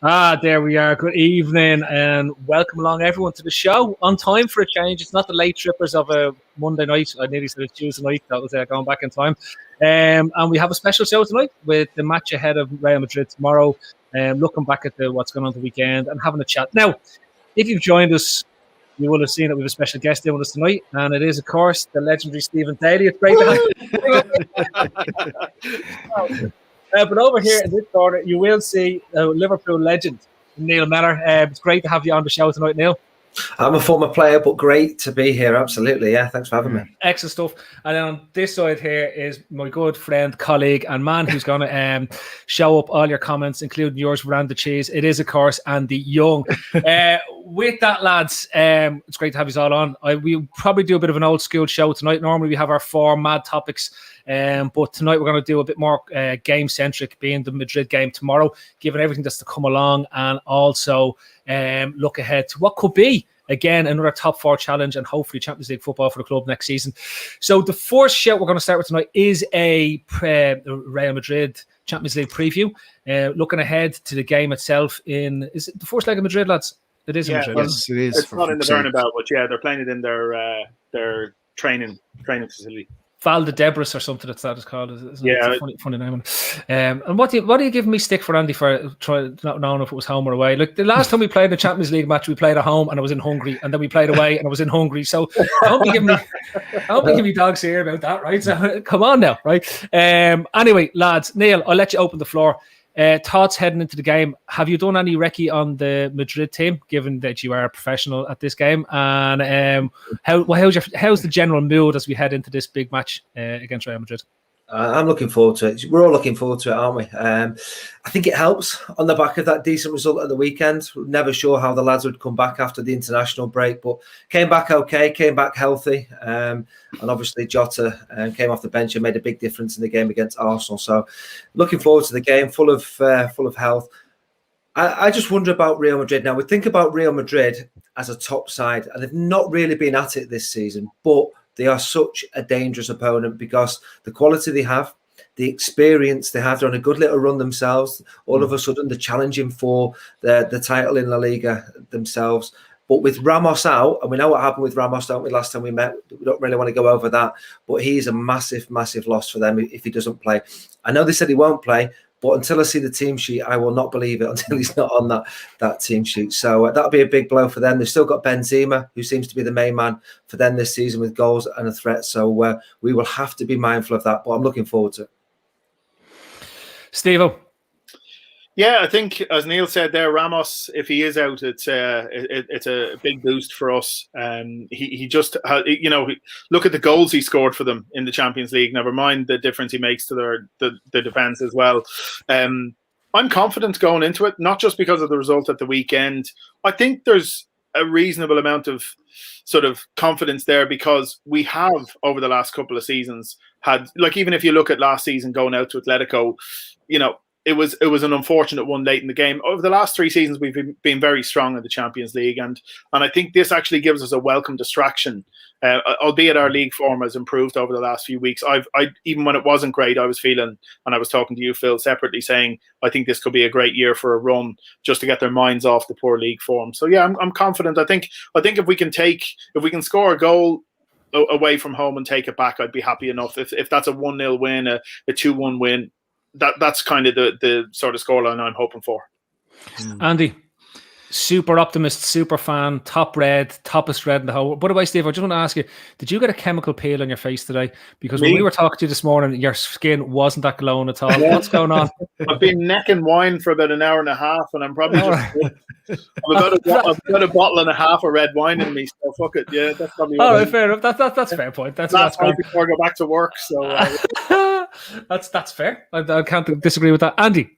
There we are. Good evening and welcome along everyone to the show. On time for a change. It's not the late trippers of a Monday night. I nearly said it's Tuesday night. That was going back in time. And we have a special show tonight with the match ahead of Real Madrid tomorrow. Looking back at what's going on the weekend and having a chat. Now, if you've joined us, you will have seen that we have a special guest in with us tonight, and it is, of course, the legendary Stephen Daly. It's great to have you. But over here in this corner, you will see a Liverpool legend, Neil Mellor. It's great to have you on the show tonight, Neil. I'm a former player, but great to be here. Absolutely, yeah. Thanks for having me. Excellent stuff. And then on this side here is my good friend, colleague, and man who's going to show up all your comments, including yours, Miranda Cheese. It is, of course, Andy Young. With that, lads, it's great to have you all on. We'll probably do a bit of an old school show tonight. Normally, we have our 4 mad topics. But tonight we're going to do a bit more game-centric, being the Madrid game tomorrow, given everything that's to come along, and also look ahead to what could be, again, another top 4 challenge and hopefully Champions League football for the club next season. So the first show we're going to start with tonight is a Real Madrid Champions League preview, looking ahead to the game itself is it the first leg of Madrid, lads? It is in Madrid. Yes, it is. It's not in the Bernabeu, but yeah, they're playing it in their training facility. Val de Debris or something that is called. It's a funny name. And what do you give me stick for, Andy, for trying not knowing if it was home or away? Like the last time we played the Champions League match, we played at home and I was in Hungary, and then we played away and I was in Hungary. So I hope you give me dogs here about that, right? So come on now, right? Anyway, lads, Neil, I'll let you open the floor. Thoughts heading into the game. Have you done any recce on the Madrid team, given that you are a professional at this game? And how's the general mood as we head into this big match against Real Madrid? I'm looking forward to it. We're all looking forward to it, aren't we? I think it helps on the back of that decent result at the weekend. We're never sure how the lads would come back after the international break, but came back okay, came back healthy. And obviously Jota came off the bench and made a big difference in the game against Arsenal. So looking forward to the game, full of health. I just wonder about Real Madrid. Now, we think about Real Madrid as a top side, and they've not really been at it this season, but they are such a dangerous opponent because the quality they have, the experience they have, they're on a good little run themselves. All of a sudden, they're challenging for the title in La Liga themselves. But with Ramos out, and we know what happened with Ramos, don't we, last time we met? We don't really want to go over that. But he's a massive, massive loss for them if he doesn't play. I know they said he won't play, but until I see the team sheet, I will not believe it until he's not on that team sheet. So that'll be a big blow for them. They've still got Benzema, who seems to be the main man for them this season with goals and a threat. So we will have to be mindful of that. But I'm looking forward to it. Stevo. Yeah, I think, as Neil said there, Ramos, if he is out, it's a big boost for us. He just, look at the goals he scored for them in the Champions League. Never mind the difference he makes to the defence as well. I'm confident going into it, not just because of the result at the weekend. I think there's a reasonable amount of sort of confidence there because we have, over the last couple of seasons, had, like, even if you look at last season going out to Atletico, it was an unfortunate one late in the game. Over the last 3 seasons, we've been very strong in the Champions League, and I think this actually gives us a welcome distraction. Albeit our league form has improved over the last few weeks. I even when it wasn't great, I was feeling, and I was talking to you, Phil, separately, saying I think this could be a great year for a run just to get their minds off the poor league form. So yeah, I'm confident. I think if we can score a goal away from home and take it back, I'd be happy enough. If that's a 1-0 win, a 2-1 win. That's kind of the sort of scoreline I'm hoping for. Andy, super optimist, super fan, toppest red in the whole. By the way, Steve, I just want to ask you, did you get a chemical peel on your face today? Because when we were talking to you this morning, your skin wasn't that glowing at all. What's going on? I've been necking wine for about an hour and a half, and I'm probably I've got a bottle and a half of red wine in me, so fuck it. Yeah, that's probably all right. Fair enough. That's a fair point. That's right before I go back to work. So that's fair. I can't disagree with that. Andy.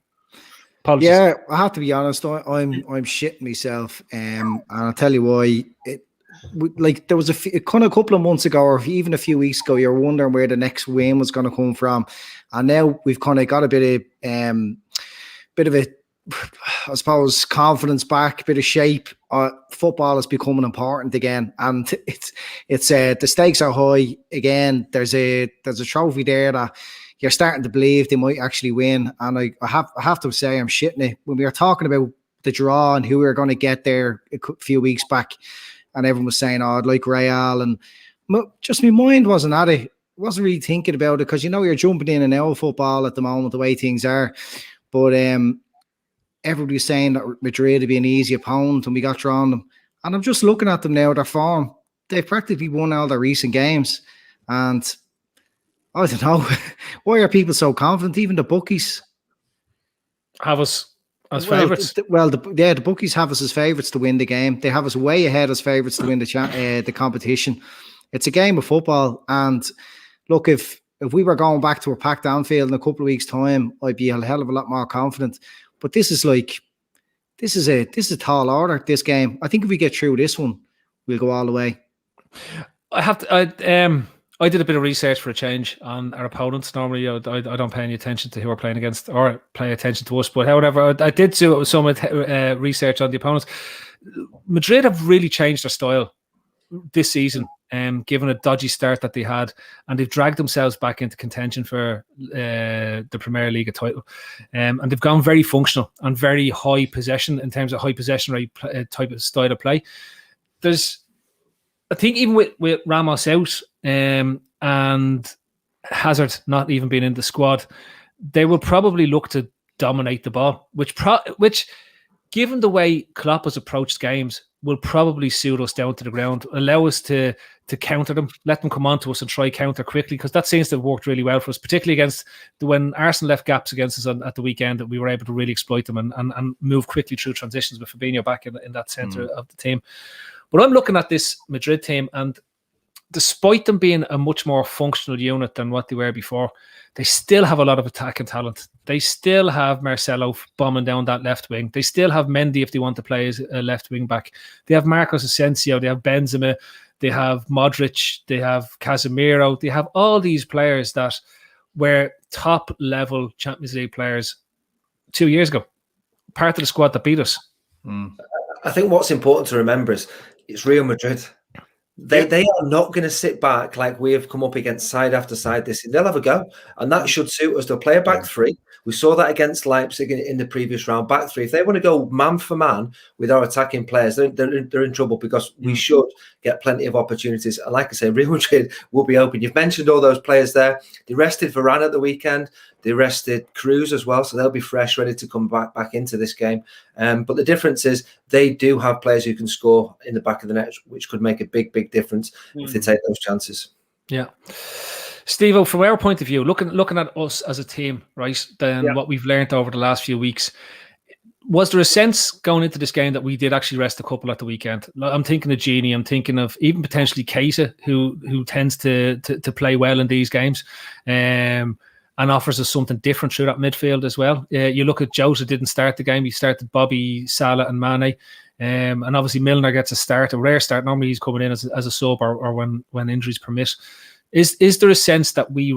Apologies. Yeah, I have to be honest. I'm shitting myself, and I'll tell you why. There was a couple of months ago, or even a few weeks ago, you were wondering where the next win was going to come from, and now we've kind of got a bit of a, I suppose, confidence back, bit of shape. Football is becoming important again, and it's the stakes are high again. There's a trophy there that you're starting to believe they might actually win. And I have to say, I'm shitting it. When we were talking about the draw and who we were going to get there a few weeks back, and everyone was saying, "Oh, I'd like Real," and just my mind wasn't at it. Wasn't really thinking about it because you're jumping in and out of football at the moment, the way things are. But everybody was saying that Madrid would be an easy opponent, and we got drawn them. And I'm just looking at them now, their form. They've practically won all their recent games. And I don't know, why are people so confident? Even the bookies have us as favourites. The bookies have us as favourites to win the game. They have us way ahead as favourites to win the competition. It's a game of football. And look, if we were going back to a packed Anfield in a couple of weeks' time, I'd be a hell of a lot more confident. But this is a tall order, this game. I think if we get through this one, we'll go all the way. I did a bit of research for a change on our opponents. Normally, I don't pay any attention to who we're playing against or pay attention to us. But however, I did do some research on the opponents. Madrid have really changed their style this season, given a dodgy start that they had, and they've dragged themselves back into contention for the Premier League title. And they've gone very functional and very high possession in terms of high possession rate type of style of play. I think even with Ramos out and Hazard not even being in the squad, they will probably look to dominate the ball, which given the way Klopp has approached games, will probably suit us down to the ground, allow us to counter them, let them come on to us and try counter quickly, because that seems to have worked really well for us, particularly against when Arsenal left gaps against us at the weekend, that we were able to really exploit them and move quickly through transitions with Firmino back in that centre of the team. But I'm looking at this Madrid team, and despite them being a much more functional unit than what they were before, they still have a lot of attacking talent. They still have Marcelo bombing down that left wing. They still have Mendy if they want to play as a left wing back. They have Marcos Asensio. They have Benzema. They have Modric. They have Casemiro. They have all these players that were top level Champions League players 2 years ago. Part of the squad that beat us. I think what's important to remember is it's Real Madrid. They are not going to sit back like we have come up against side after side this season. They'll have a go, and that should suit us. They'll play a back three. We saw that against Leipzig in the previous round, back three. If they want to go man for man with our attacking players, they're in trouble, because we should get plenty of opportunities. And like I say, Real Madrid will be open. You've mentioned all those players there. They rested Varane at the weekend. They rested Cruz as well, so they'll be fresh, ready to come back into this game. But the difference is they do have players who can score in the back of the net, which could make a big difference if they take those chances. Yeah. Stevo, from our point of view, looking at us as a team, right, then what we've learned over the last few weeks, was there a sense going into this game that we did actually rest a couple at the weekend? I'm thinking of Gini, I'm thinking of even potentially Keita, who tends to play well in these games, and offers us something different through that midfield as well. You look at Jota, didn't start the game. He started Bobby, Salah and Mane. And obviously Milner gets a rare start. Normally he's coming in as a sub or when injuries permit. Is there a sense that we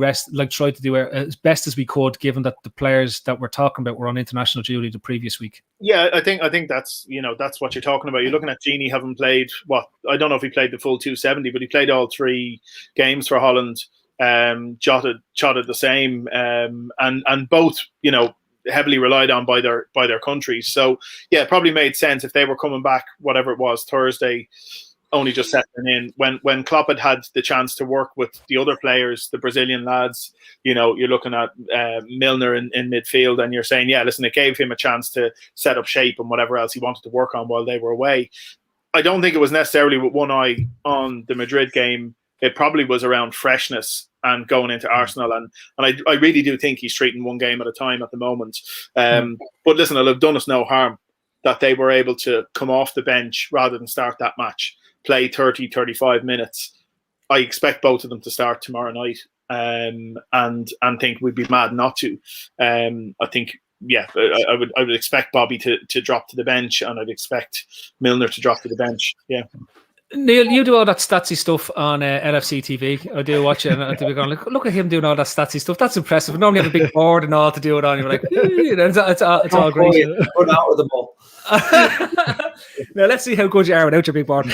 tried to do as best as we could, given that the players that we're talking about were on international duty the previous week? Yeah, I think that's that's what you're talking about. You're looking at Gini having played I don't know if he played the full 270, but he played all 3 games for Holland. Jota the same, and both heavily relied on by their countries. So yeah, it probably made sense if they were coming back, whatever it was, Thursday, only just settling in. When Klopp had the chance to work with the other players, the Brazilian lads, you're looking at Milner in midfield, and you're saying, yeah, listen, it gave him a chance to set up shape and whatever else he wanted to work on while they were away. I don't think it was necessarily with one eye on the Madrid game. It probably was around freshness and going into Arsenal. And I really do think he's treating one game at a time at the moment. But listen, it'll have done us no harm that they were able to come off the bench rather than start that match, play 30, 35 minutes. I expect both of them to start tomorrow night, and think we'd be mad not to. I think, yeah, I would expect Bobby to drop to the bench, and I'd expect Milner to drop to the bench. Yeah. Neil, you do all that statsy stuff on LFCTV. I do watch it, and I'll be going, look at him doing all that statsy stuff. That's impressive. We normally have a big board and all to do it on. You're like, it's all great. Put out of the ball. Now let's see how good you are without your big board.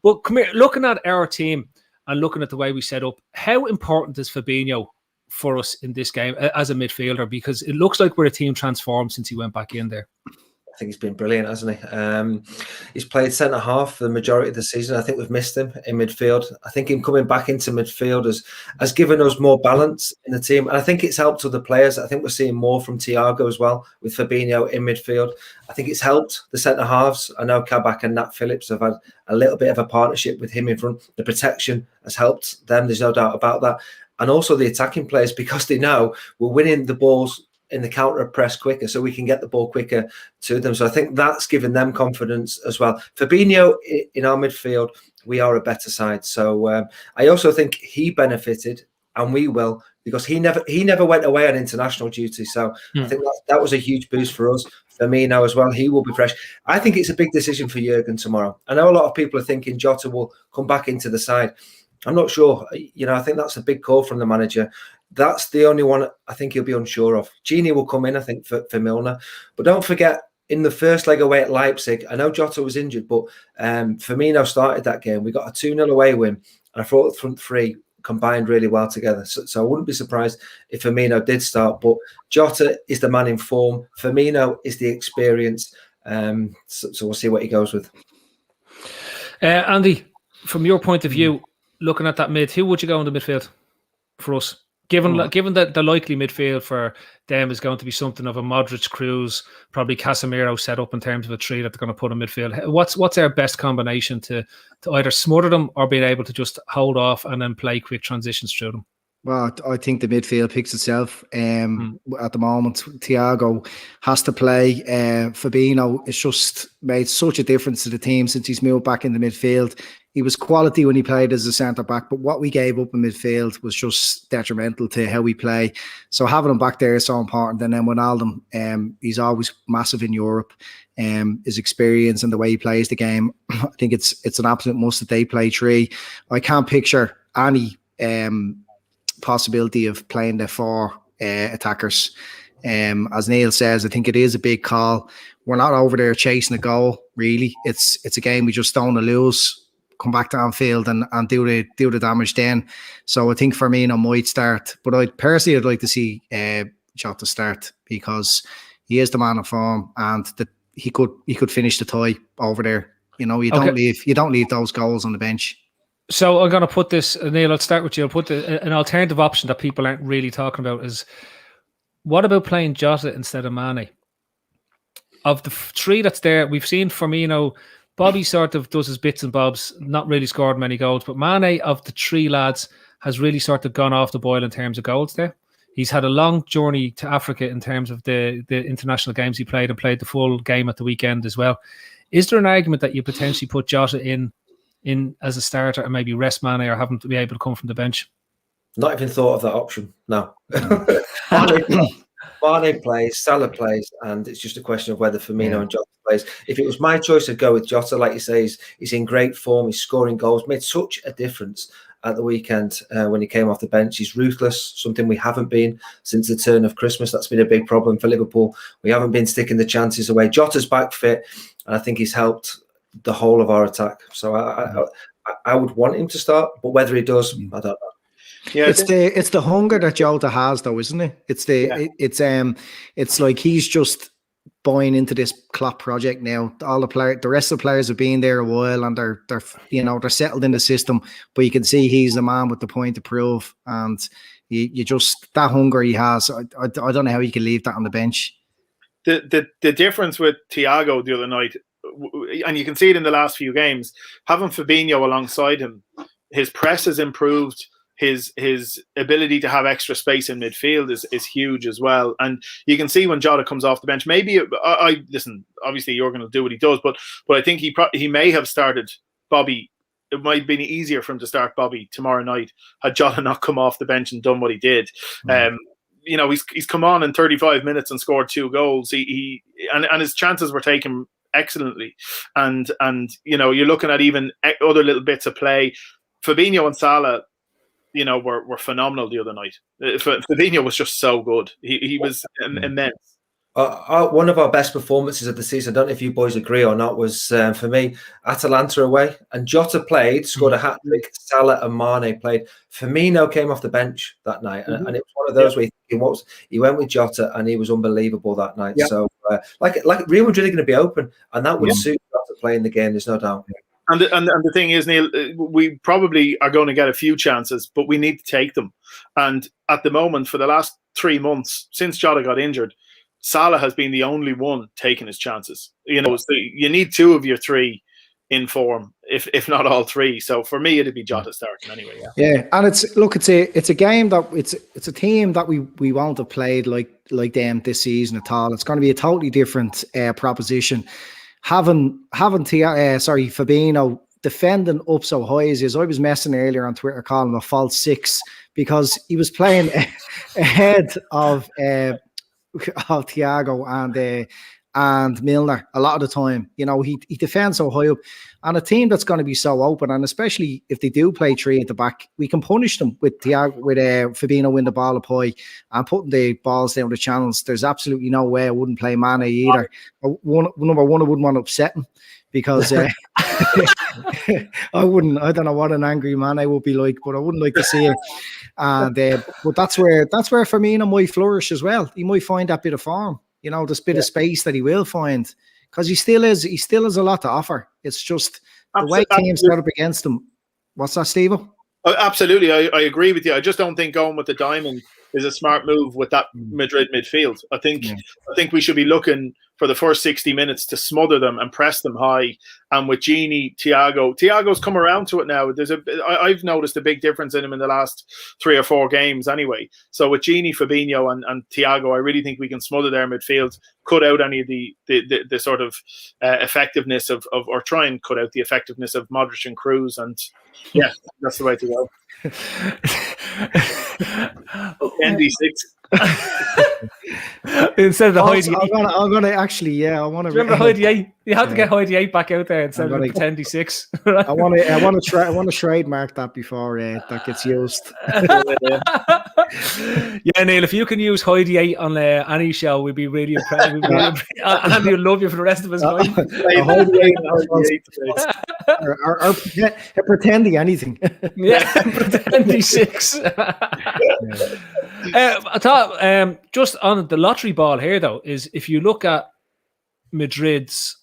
Well, come here. Looking at our team and looking at the way we set up, how important is Fabinho for us in this game as a midfielder? Because it looks like we're a team transformed since he went back in there. I think he's been brilliant, hasn't he? He's played centre half for the majority of the season. I think we've missed him in midfield. I think him coming back into midfield has given us more balance in the team. And I think it's helped other players. I think we're seeing more from Thiago as well, with Firmino in midfield. I think it's helped the centre halves. I know Kabak and Nat Phillips have had a little bit of a partnership with him in front. The protection has helped them. There's no doubt about that. And also the attacking players, because they know we're winning the balls in the counter press quicker, so we can get the ball quicker to them. So I think that's given them confidence as well. Fabinho in our midfield, we are a better side. So I also think he benefited, and we will, because he never went away on international duty. So I think that was a huge boost for us. Firmino as well, he will be fresh. I think it's a big decision for Jurgen tomorrow. I know a lot of people are thinking Jota will come back into the side. I'm not sure. I think that's a big call from the manager. That's the only one I think he'll be unsure of. Gini will come in, I think, for Milner. But don't forget, in the first leg away at Leipzig, I know Jota was injured, but Firmino started that game. We got a 2-0 away win, and I thought the front three combined really well together. So I wouldn't be surprised if Firmino did start. But Jota is the man in form. Firmino is the experience. So we'll see what he goes with. Andy, from your point of view, looking at that mid, who would you go in the midfield for us? Given that the likely midfield for them is going to be something of a Modric, Cruz, probably Casemiro set up in terms of a three that they're going to put in midfield. What's our best combination to either smother them or being able to just hold off and then play quick transitions through them? Well, I think the midfield picks itself. At the moment, Thiago has to play. Fabinho has just made such a difference to the team since he's moved back in the midfield. He was quality when he played as a centre-back, but what we gave up in midfield was just detrimental to how we play. So having him back there is so important. And then Wijnaldum, he's always massive in Europe. His experience and the way he plays the game, I think it's an absolute must that they play three. I can't picture any possibility of playing the four attackers. As Neil says, I think it is a big call. We're not over there chasing a goal, really. It's a game we just don't want to lose. Come back to Anfield and do the damage then. So I think Firmino might start, but I'd like to see Jota start, because he is the man of form, and that he could finish the tie over there. You don't leave those goals on the bench. So I'm going to put this, Neil, I'll start with you. I'll put an alternative option that people aren't really talking about is, what about playing Jota instead of Mane? Of the three that's there, we've seen Firmino. Bobby sort of does his bits and bobs, not really scored many goals, but Mane, of the three lads, has really sort of gone off the boil in terms of goals there. He's had a long journey to Africa in terms of the international games he played, and played the full game at the weekend as well. Is there an argument that you potentially put Jota in as a starter and maybe rest Mane, or have him to be able to come from the bench? Not even thought of that option, no. Mane plays, Salah plays, and it's just a question of whether Firmino and Jota plays. If it was my choice, I'd go with Jota. Like you say, he's in great form. He's scoring goals. Made such a difference at the weekend when he came off the bench. He's ruthless, something we haven't been since the turn of Christmas. That's been a big problem for Liverpool. We haven't been sticking the chances away. Jota's back fit, and I think he's helped the whole of our attack. So I would want him to start, but whether he does, I don't know. Yeah, it's the hunger that Jota has, though, isn't it? It's like he's just buying into this Klopp project now. The rest of the players have been there a while, and they're settled in the system. But you can see he's the man with the point to prove, and you just, that hunger he has. I don't know how you can leave that on the bench. The difference with Thiago the other night, and you can see it in the last few games, having Fabinho alongside him, his press has improved. His ability to have extra space in midfield is huge as well. And you can see when Jota comes off the bench, maybe listen, obviously Jurgen will do what he does, but I think he may have started Bobby. It might have been easier for him to start Bobby tomorrow night had Jota not come off the bench and done what he did. He's come on in 35 minutes and scored 2 goals. And his chances were taken excellently. And you're looking at even other little bits of play. Fabinho and Salah, were phenomenal the other night. Fabinho was just so good. He was immense. One of our best performances of the season, I don't know if you boys agree or not, was for me Atalanta away. And Jota played, scored a hat-trick. Salah and Mane played. Firmino came off the bench that night, and it was one of those where he went with Jota, and he was unbelievable that night. Yeah. So, like Real Madrid are going to be open, and that would suit Jota playing the game. There's no doubt. And the thing is, Neil, we probably are going to get a few chances, but we need to take them. And at the moment, for the last 3 months since Jota got injured, Salah has been the only one taking his chances. You know, so you need 2 of your 3 in form, if not all 3. So for me, it'd be Jota starting anyway. Yeah, and it's a game that it's a team that we won't have played like them this season at all. It's going to be a totally different proposition. Having Firmino defending up so high as he is, I was messing earlier on Twitter calling him a false 6 because he was playing ahead of Thiago and Milner a lot of the time. You know, he defends so high up, and a team that's going to be so open, and especially if they do play 3 at the back, we can punish them with Firmino win the ball up high and putting the balls down the channels. There's absolutely no way I wouldn't play Mane either. Number one, I wouldn't want to upset him because I don't know what an angry man I would be like, but I wouldn't like to see it. And but that's where Firmino might flourish as well. He might find that bit of form, you know, this bit of space that he will find, because he still has a lot to offer. It's just the way teams set up against him. What's that, Stevo? Absolutely, I agree with you. I just don't think going with the diamond is a smart move with that Madrid midfield. I think we should be looking for the first 60 minutes to smother them and press them high. And with Gini, Thiago's come around to it now. I've noticed a big difference in him in the last 3 or 4 games anyway. So with Gini, Fabinho and Thiago, I really think we can smother their midfield, cut out any of the sort of effectiveness of or try and cut out the effectiveness of Modric and Kroos. And yeah, that's the way to go. ND6. Instead of the Heidi, I'm gonna actually, yeah, I want to remember Heidi 8. You have to get Heidi 8 back out there instead of 10D6. I want to trademark that before that gets used. Yeah, Neil, if you can use Heidi 8 on any show, we'd be really impressed. Andy will love you for the rest of his life. Or pretending anything. Yeah, pretending 6. I thought just on the lottery ball here, though, is if you look at Madrid's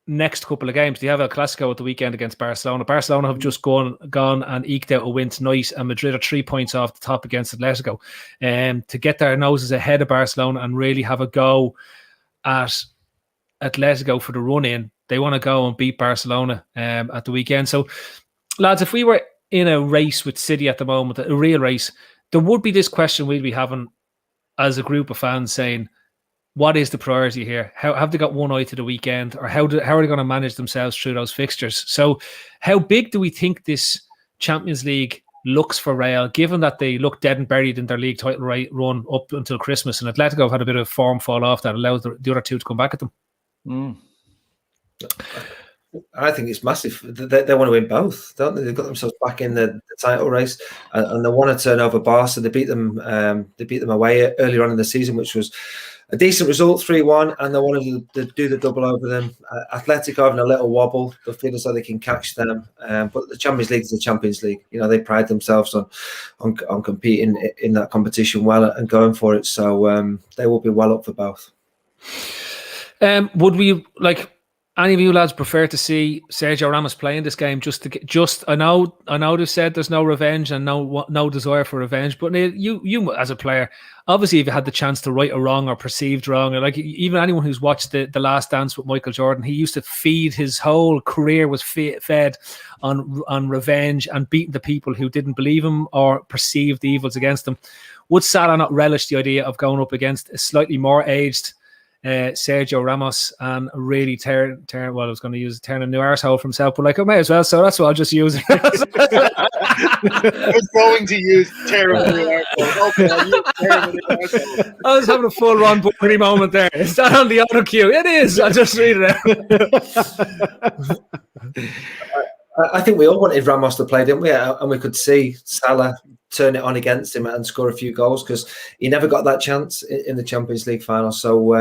next couple of games, they have El Clasico at the weekend against Barcelona. Barcelona have just gone and eked out a win tonight, and Madrid are 3 points off the top against Atletico. To get their noses ahead of Barcelona and really have a go at Atletico for the run-in, they want to go and beat Barcelona at the weekend. So, lads, if we were in a race with City at the moment, a real race, there would be this question we'd be having as a group of fans saying, what is the priority here? How have they got one eye to the weekend, or how are they going to manage themselves through those fixtures? So how big do we think this Champions League looks for Real, given that they look dead and buried in their league title run up until Christmas, and Atletico have had a bit of form fall off that allows the other 2 to come back at them? I think it's massive. They want to win both, don't they? They've got themselves back in the title race, and they want to turn over Barca. They beat them away earlier on in the season, which was a decent result, 3-1, and they wanted to do the double over them. Atletico having a little wobble. They feel as though they can catch them, but the Champions League is the Champions League. You know, they pride themselves on competing in that competition well and going for it. So they will be well up for both. Would we any of you lads prefer to see Sergio Ramos playing this game? I know they've said there's no revenge and no desire for revenge, but you as a player, obviously, if you had the chance to right a wrong or perceived wrong, or like even anyone who's watched the Last Dance with Michael Jordan, he used to feed, his whole career was fed on revenge and beating the people who didn't believe him or perceived the evils against him. Would Salah not relish the idea of going up against a slightly more aged Sergio Ramos and really turn a new arsehole for himself, but I may as well, so that's what I'll just use. I was going to use tear a new arsehole. Okay, I'll use tear a new arsehole. I was having a full Ron Burgundy moment there. Is that on the auto cue? It is. I'll just read it out. I think we all wanted Ramos to play, didn't we? And we could see Salah turn it on against him and score a few goals, because he never got that chance in the Champions League final. So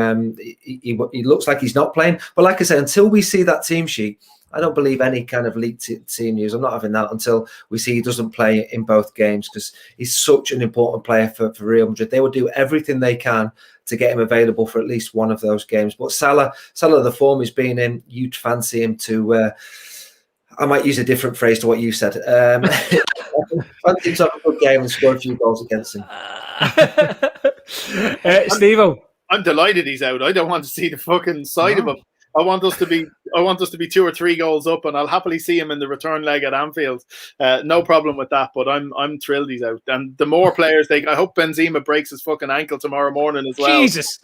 he looks like he's not playing. But like I say, until we see that team sheet, I don't believe any kind of leaked team news. I'm not having that until we see he doesn't play in both games, because he's such an important player for Real Madrid. They will do everything they can to get him available for at least one of those games. But Salah, the form he's been in, you'd fancy him to... I might use a different phrase to what you said. Fancy him to have a good game and score a few goals against him. Stevo. I'm delighted he's out. I don't want to see the fucking side of him. I want us to be 2 or 3 goals up, and I'll happily see him in the return leg at Anfield. No problem with that. But I'm thrilled he's out. And the more players I hope Benzema breaks his fucking ankle tomorrow morning as well. Jesus.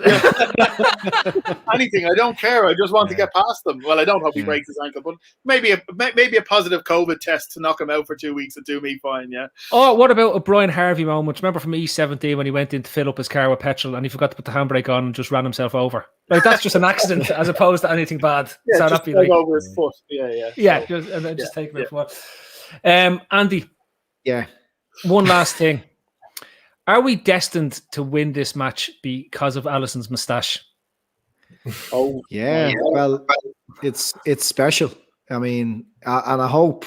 Anything, I don't care. I just want to get past them. Well, I don't hope he breaks his ankle, but maybe a positive COVID test to knock him out for 2 weeks and do me fine. Yeah. Oh, what about a Brian Harvey moment? Remember from E17 when he went in to fill up his car with petrol and he forgot to put the handbrake on and just ran himself over? Like, that's just an accident as opposed to anything bad. Yeah, so just like, over his foot. Yeah. And then just take him for one. Andy. Yeah. One last thing. Are we destined to win this match because of Alisson's moustache? Oh, yeah. Well, it's special. I mean, and I hope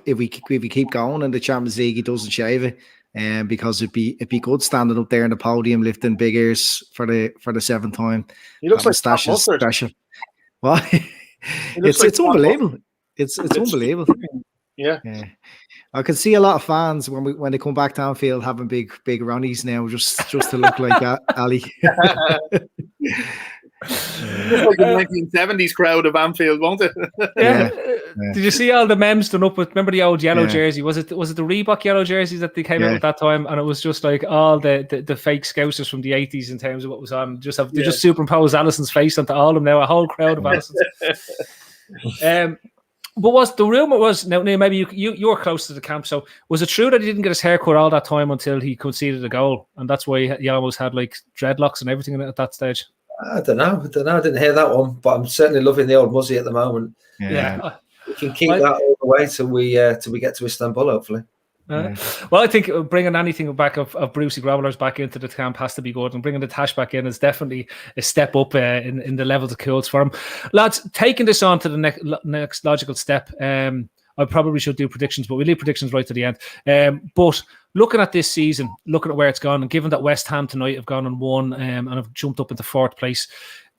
if we keep going in the Champions League, he doesn't shave it. Because it'd be good standing up there in the podium lifting big ears for the 7th time. He looks like moustache is special. Well, it's unbelievable. It's unbelievable. Yeah. I can see a lot of fans when they come back to Anfield having big Ronnies now just to look like that, Ali. Like the 1970s crowd of Anfield, won't it? Yeah. Did you see all the memes done up with? Remember the old yellow jersey? Was it the Reebok yellow jerseys that they came out at that time? And it was just like all the fake Scousers from the 80s in terms of what was on. They just superimposed Alisson's face onto all of them now. A whole crowd of Alisson's. But the rumor was now maybe you were close to the camp, so was it true that he didn't get his haircut all that time until he conceded a goal, and that's why he almost had like dreadlocks and everything at that stage? I don't know. I didn't hear that one, but I'm certainly loving the old Muzzy at the moment. Yeah. We can keep that all the way till we get to Istanbul, hopefully. Well, I think bringing anything back of Brucey Grovelers back into the camp has to be good, and bringing the Tash back in is definitely a step up in the levels of kills for him. Lads, taking this on to the next logical step, I probably should do predictions, but we leave predictions right to the end. But looking at this season, looking at where it's gone, and given that West Ham tonight have gone and won and have jumped up into 4th place,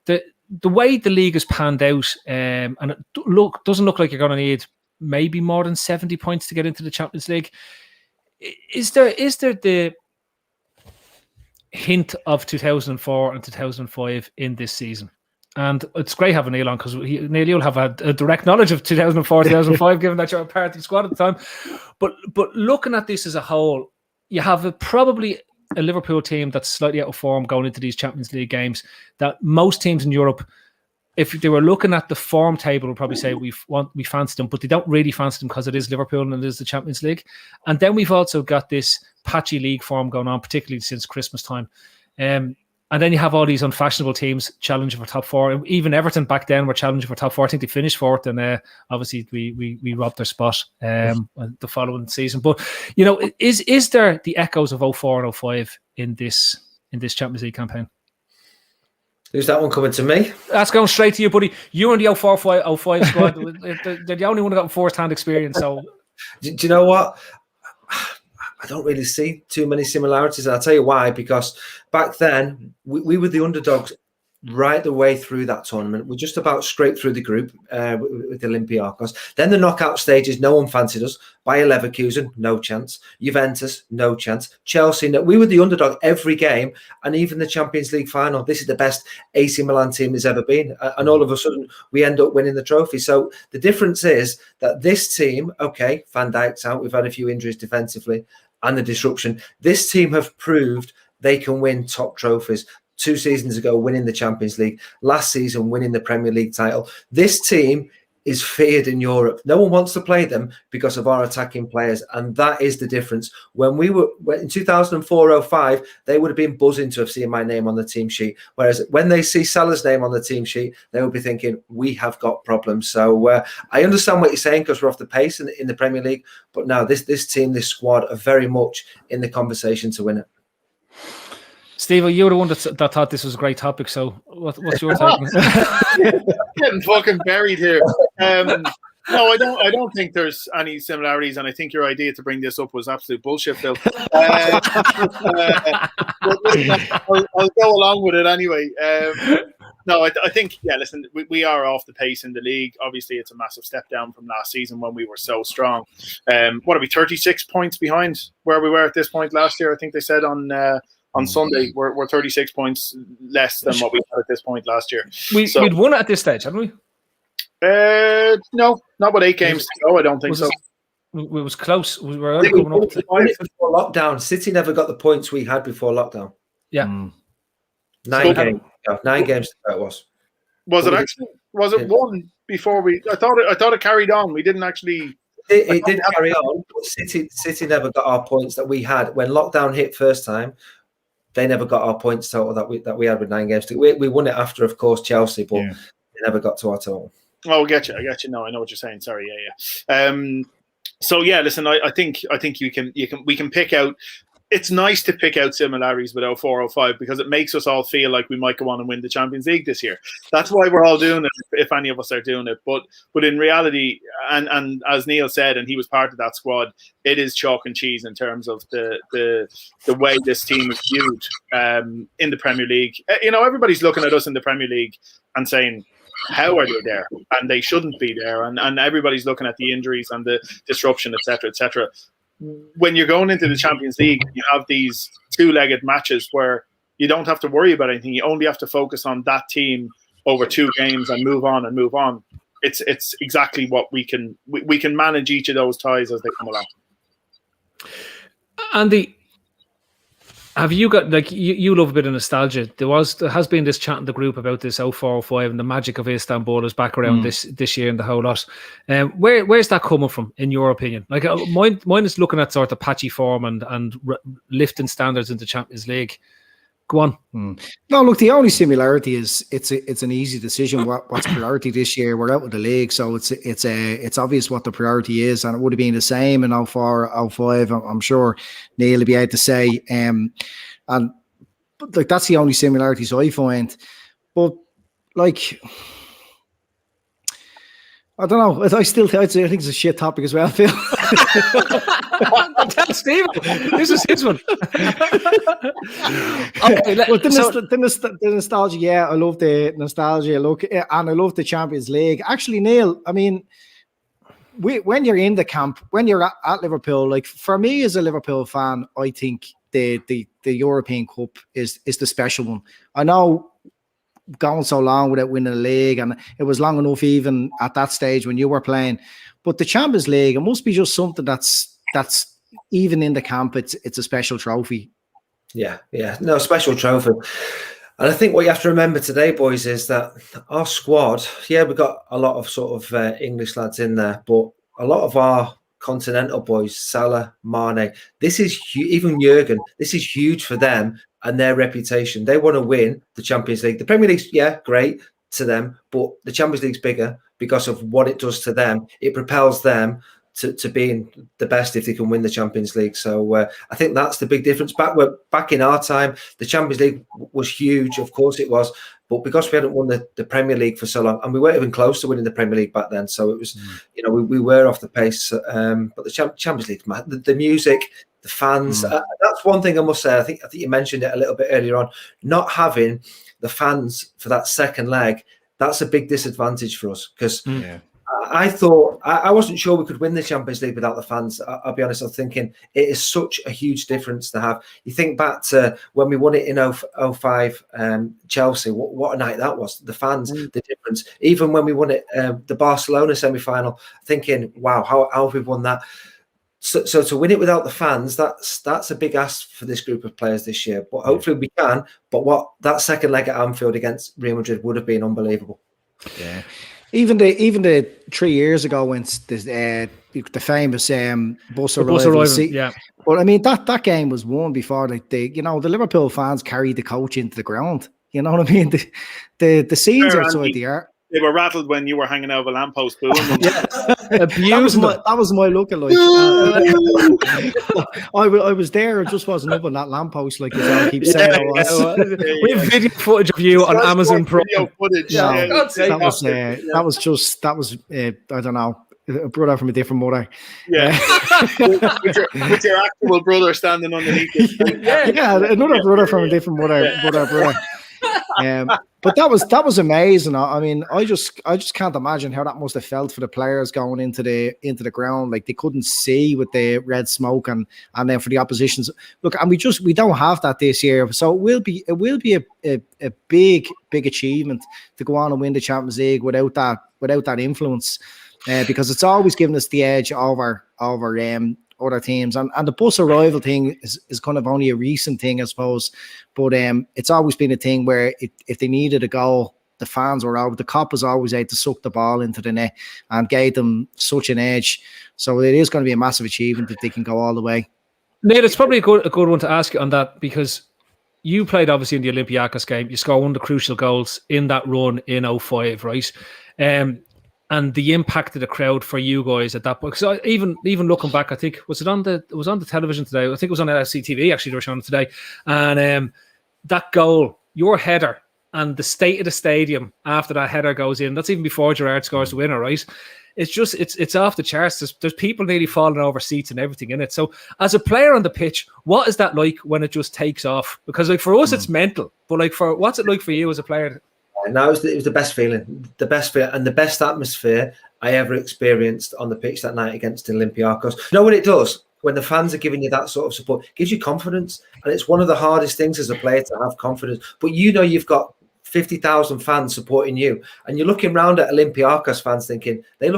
the way the league has panned out, and it doesn't look like you're going to need maybe more than 70 points to get into the Champions League. Is there the hint of 2004 and 2005 in this season? And it's great having Neil on, because Neil, you'll have a direct knowledge of 2004, 2005, given that you're a part of the squad at the time. But looking at this as a whole, you have probably a Liverpool team that's slightly out of form going into these Champions League games, that most teams in Europe, if they were looking at the form table, would probably say we fancy them, but they don't really fancy them because it is Liverpool and it is the Champions League. And then we've also got this patchy league form going on, particularly since Christmas time. And then you have all these unfashionable teams challenging for top 4. Even Everton back then were challenging for top 4. I think they finished 4th, and obviously we robbed their spot the following season. But is there the echoes of 04 and 05 in this Champions League campaign? Who's that one coming to me? That's going straight to you, buddy. You and the 04-05 squad, they're the only one that got first-hand experience. So, do you know what? I don't really see too many similarities. And I'll tell you why, because back then we were the underdogs right the way through that tournament. We're just about straight through the group with Olympiacos. Then the knockout stages, no one fancied us. Bayer Leverkusen, no chance. Juventus, no chance. Chelsea, no. We were the underdog every game, and even the Champions League final. This is the best AC Milan team has ever been. And all of a sudden, we end up winning the trophy. So the difference is that this team, okay, Van Dijk's out. We've had a few injuries defensively and the disruption. This team have proved they can win top trophies. 2 seasons ago, winning the Champions League. Last season, winning the Premier League title. This team is feared in Europe. No one wants to play them because of our attacking players, and that is the difference. When we were in 2004-05, they would have been buzzing to have seen my name on the team sheet, whereas when they see Salah's name on the team sheet, they will be thinking, we have got problems. So I understand what you're saying, because we're off the pace in the Premier League, but now this team, this squad are very much in the conversation to win it. Stevo, you're the one that thought this was a great topic, so what's your take? Getting fucking buried here. No, I don't think there's any similarities, and I think your idea to bring this up was absolute bullshit, Phil. I'll go along with it anyway. No, I think, listen, we are off the pace in the league. Obviously, it's a massive step down from last season when we were so strong. What are we, 36 points behind where we were at this point last year? I think they said on Sunday we're 36 points less than what we had at this point last year. We'd won it at this stage, hadn't we? No, not with 8 games to go. I don't think so. It was close. We were only coming up to before lockdown. City never got the points we had before lockdown. Yeah, 9 games. 9 games it was. Was it actually? Was it one before we? I thought it carried on. We didn't actually. It did carry on. But City never got our points that we had when lockdown hit first time. They never got our points total that we had with 9 games. We won it after, of course, Chelsea, but they never got to our total. Oh, I get you. No, I know what you're saying. Sorry, yeah. So yeah, listen, I think we can pick out. It's nice to pick out similarities with 04-05 because it makes us all feel like we might go on and win the Champions League this year. That's why we're all doing it, if any of us are doing it. But in reality, and as Neil said, and he was part of that squad, it is chalk and cheese in terms of the way this team is viewed in the Premier League. You know, everybody's looking at us in the Premier League and saying, how are they there? And they shouldn't be there. And everybody's looking at the injuries and the disruption, etc., etc. When you're going into the Champions League, you have these 2-legged matches where you don't have to worry about anything. You only have to focus on that team over 2 games and move on. It's exactly what we can manage each of those ties as they come along. Andy, have you got, like, you love a bit of nostalgia? There has been this chat in the group about this 04-05 and the magic of Istanbul is back around this year and the whole lot. Where's that coming from, in your opinion? Like, mine is looking at sort of patchy form and lifting standards in the Champions League. Go on. No, look, the only similarity is it's an easy decision. What's priority this year? We're out of the league, so it's obvious what the priority is, and it would have been the same in 04-05. I'm sure Neil will be able to say. But like, that's the only similarities I find. But like, I don't know. I think it's a shit topic as well, Phil. Tell Steve, this is his one. Okay, the nostalgia. Yeah, I love the nostalgia. Look, and I love the Champions League. Actually, Neil, I mean, when you're in the camp, when you're at Liverpool, like, for me as a Liverpool fan, I think the European Cup is the special one. I know, going so long without winning the league, and it was long enough even at that stage when you were playing, but the Champions League, it must be just something that's even in the camp, it's a special trophy. No, special trophy. And I think what you have to remember today, boys, is that our squad, we've got a lot of sort of English lads in there, but a lot of our continental boys, Salah, Mane, this is even Jurgen, this is huge for them and their reputation. They want to win the Champions League. The Premier League's, great to them, but the Champions League's bigger because of what it does to them. It propels them to being the best if they can win the Champions League. So I think that's the big difference. Back in our time, the Champions League was huge. Of course it was. But because we hadn't won the Premier League for so long, and we weren't even close to winning the Premier League back then, so it was, we were off the pace. But the Champions League, the music, the fans, that's one thing I must say. I think you mentioned it a little bit earlier on. Not having the fans for that second leg, that's a big disadvantage for us, because I thought, I wasn't sure we could win the Champions League without the fans. I'll be honest, I was thinking it is such a huge difference to have. You think back to when we won it in 05, Chelsea, what a night that was. The fans, the difference. Even when we won it, the Barcelona semi-final, thinking, wow, how have we won that? So to win it without the fans, that's a big ask for this group of players this year. But hopefully we can. But that second leg at Anfield against Real Madrid would have been unbelievable. Yeah. Even the 3 years ago when the famous bus arrival, yeah. But I mean that game was won before the Liverpool fans carried the coach into the ground. You know what I mean? The scenes outside the art. They were rattled when you were hanging out of a lamppost booing them. That was my look alike. I was there. I just wasn't up on that lamppost like you all keep saying. We have video footage of you on Amazon Prime. Footage. That was I don't know, a brother from a different mother. Yeah, with your actual brother standing underneath it. Yeah, another brother from a different brother. But that was amazing. I mean, I just can't imagine how that must have felt for the players going into the ground. Like they couldn't see with the red smoke, and then for the oppositions. Look, and we don't have that this year, so it will be a big achievement to go on and win the Champions League without that influence, because it's always given us the edge over other teams, and the bus arrival thing is kind of only a recent thing, I suppose, but it's always been a thing where if they needed a goal, the fans were out. The cop was always out to suck the ball into the net and gave them such an edge. So it is going to be a massive achievement if they can go all the way. Nate, it's probably a good one to ask you on that, because you played obviously in the Olympiacos game. You scored one of the crucial goals in that run in 2005, right? And the impact of the crowd for you guys at that point. So even looking back, I think it was on the television today. I think it was on LFCTV actually. They were showing it today, and that goal, your header, and the state of the stadium after that header goes in. That's even before Gerrard scores the winner, right? It's just it's off the charts. There's people nearly falling over seats and everything in it. So as a player on the pitch, what is that like when it just takes off? Because like for us, it's mental, but like what's it like for you as a player? No, it was the best feeling, and the best atmosphere I ever experienced on the pitch that night against Olympiacos. You know what it does? When the fans are giving you that sort of support, it gives you confidence. And it's one of the hardest things as a player to have confidence. But you've got 50,000 fans supporting you, and you're looking around at Olympiacos fans thinking, they're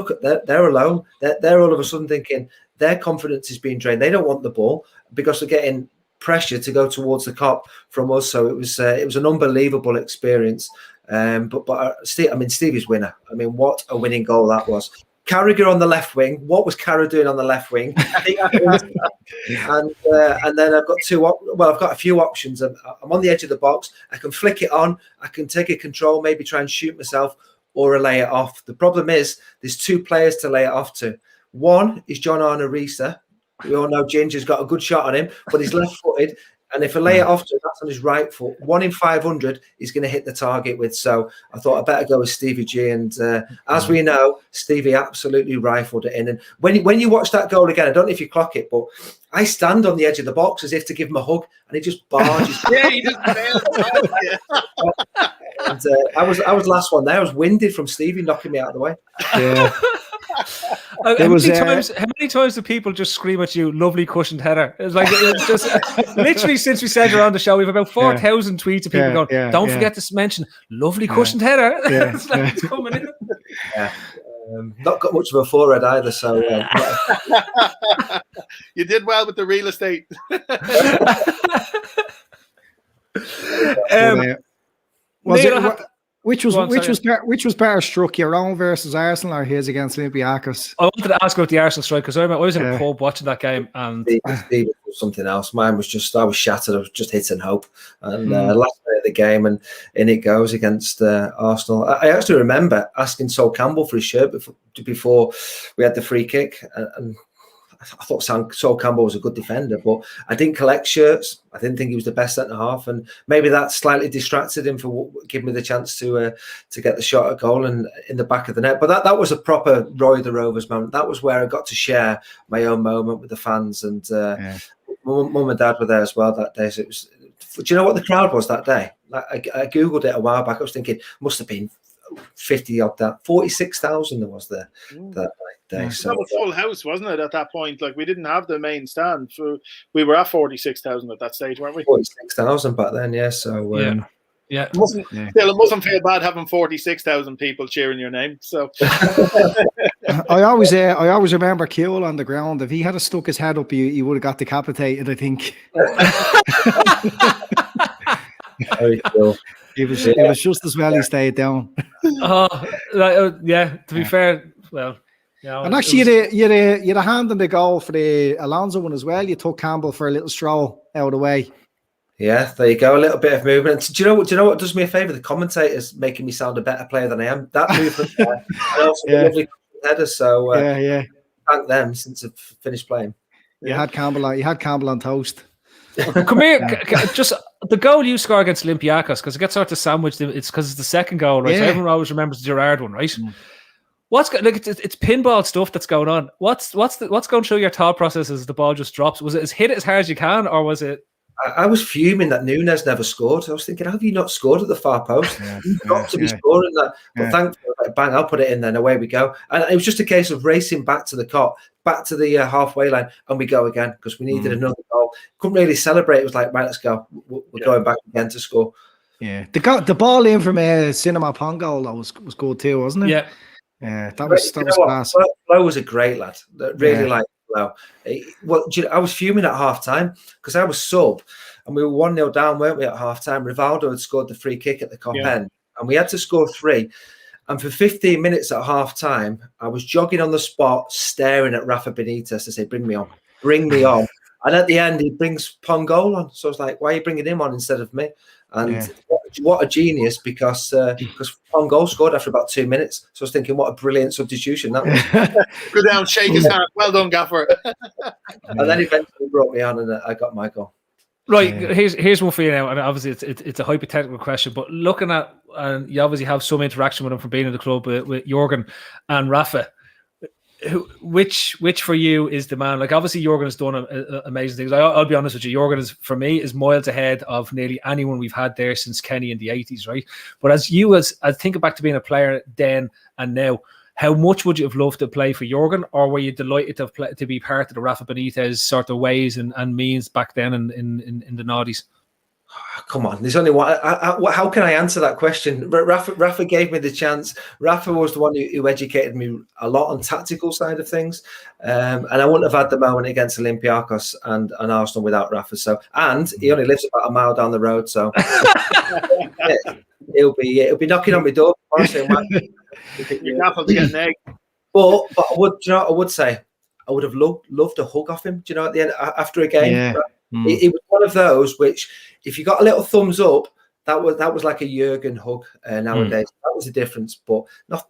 alone. They're all of a sudden thinking their confidence is being drained. They don't want the ball because they're getting pressure to go towards the cop from us. So it was an unbelievable experience. Stevie's winner. I mean, what a winning goal that was. Carragher on the left wing. What was Carragher doing on the left wing? and then I've got a few options. I'm on the edge of the box. I can flick it on. I can take a control, maybe try and shoot myself, or lay it off. The problem is there's two players to lay it off to. One is John Arne Riise. We all know Ginger's got a good shot on him, but he's left-footed. And if I lay it off to him, that's on his right foot. 1 in 500, he's going to hit the target with. So I thought I better go with Stevie G. And as we know, Stevie absolutely rifled it in. And when you watch that goal again, I don't know if you clock it, but I stand on the edge of the box as if to give him a hug, and he just barges. He just And I was last one there. I was winded from Stevie knocking me out of the way. Yeah. How many times do people just scream at you, lovely cushioned header? It's just literally since we said you're on the show, we have about 4,000 tweets of people going, don't forget to mention lovely cushioned header. It's coming in. Yeah. Not got much of a forehead either, so you did well with the real estate. Which was better struck, your own versus Arsenal or his against Olympiacos? I wanted to ask about the Arsenal strike because I was in a pub watching that game, and Steve was something else. Mine was just I was shattered. I was just hitting hope, and last minute of the game, and in it goes against Arsenal. I actually remember asking Sol Campbell for his shirt before we had the free kick, and I thought Sol Campbell was a good defender, but I didn't collect shirts. I didn't think he was the best centre half, and maybe that slightly distracted him for giving me the chance to get the shot at goal and in the back of the net. But that was a proper Roy the Rovers moment. That was where I got to share my own moment with the fans, and Mum and Dad were there as well that day. So it was. Do you know what the crowd was that day? I googled it a while back. I was thinking must have been 50 odd, that 46,000 there was there that day. So that was full house, wasn't it? At that point, like we didn't have the main stand. We were at 46,000 at that stage, weren't we? 46,000 back then, yeah. So yeah. It mustn't feel bad having 46,000 people cheering your name. So I always remember Kewell on the ground. If he had stuck his head up, he would have got decapitated, I think. Very cool. It was just as well he stayed down. To be fair, well, and actually, you had a hand in the goal for the Alonso one as well. You took Campbell for a little stroll out of the way. Yeah, there you go. A little bit of movement. Do you know what does me a favour? The commentators making me sound a better player than I am. That movement there, and also the lovely headers. So thank them since I've finished playing. You had Campbell on toast. Come here, just the goal you score against Olympiacos, because it gets sort of sandwiched. It's because it's the second goal, right? So everyone always remembers the Gerrard one, right? What's it's pinball stuff that's going on. What's going through your thought process as the ball just drops? Was it hit it as hard as you can, or was it? I was fuming that Núñez never scored. I was thinking, how have you not scored at the far post? You've got to be scoring that. But thankfully, bang, I'll put it in there, and away we go. And it was just a case of racing back to the halfway line, and we go again because we needed another goal. Couldn't really celebrate. It was like, right, let's go. We're going back again to score. Yeah, the ball in from Cinema Pongo was good too, wasn't it? Yeah, that was class. Flo was a great lad. Really liked Flo. Well, I was fuming at half time because I was sub and we were 1-0 down, weren't we, at half time? Rivaldo had scored the free kick at the Cop end and we had to score 3. And for 15 minutes at half time, I was jogging on the spot, staring at Rafa Benitez to say, bring me on. And at the end, he brings Pongol on. So I was like, why are you bringing him on instead of me? And what a genius, because Pongol scored after about 2 minutes. So I was thinking, what a brilliant substitution that was. Go down, shake his hand. Well done, Gaffer. And then eventually brought me on and I got my goal. Right, here's one for you now, and obviously it's a hypothetical question, but looking at, and you obviously have some interaction with him from being in the club with Jurgen and Rafa. Which for you is the man? Like, obviously Jurgen has done amazing things. I'll be honest with you, Jurgen for me is miles ahead of nearly anyone we've had there since Kenny in the 80s, right? But as think back to being a player then and now, how much would you have loved to play for Jurgen, or were you delighted to be part of the Rafa Benitez sort of ways and means back then in the noughties? Come on, there's only one. How can I answer that question? Rafa gave me the chance. Rafa was the one who educated me a lot on tactical side of things, and I wouldn't have had the moment against Olympiacos and Arsenal without Rafa. So, and he only lives about a mile down the road, so he'll be knocking on my door. You're to get an egg. But I would say I would have loved a hug off him. Do you know, at the end after a game. Yeah. It was one of those which, if you got a little thumbs up, that was like a Jurgen hug nowadays. That was the difference. But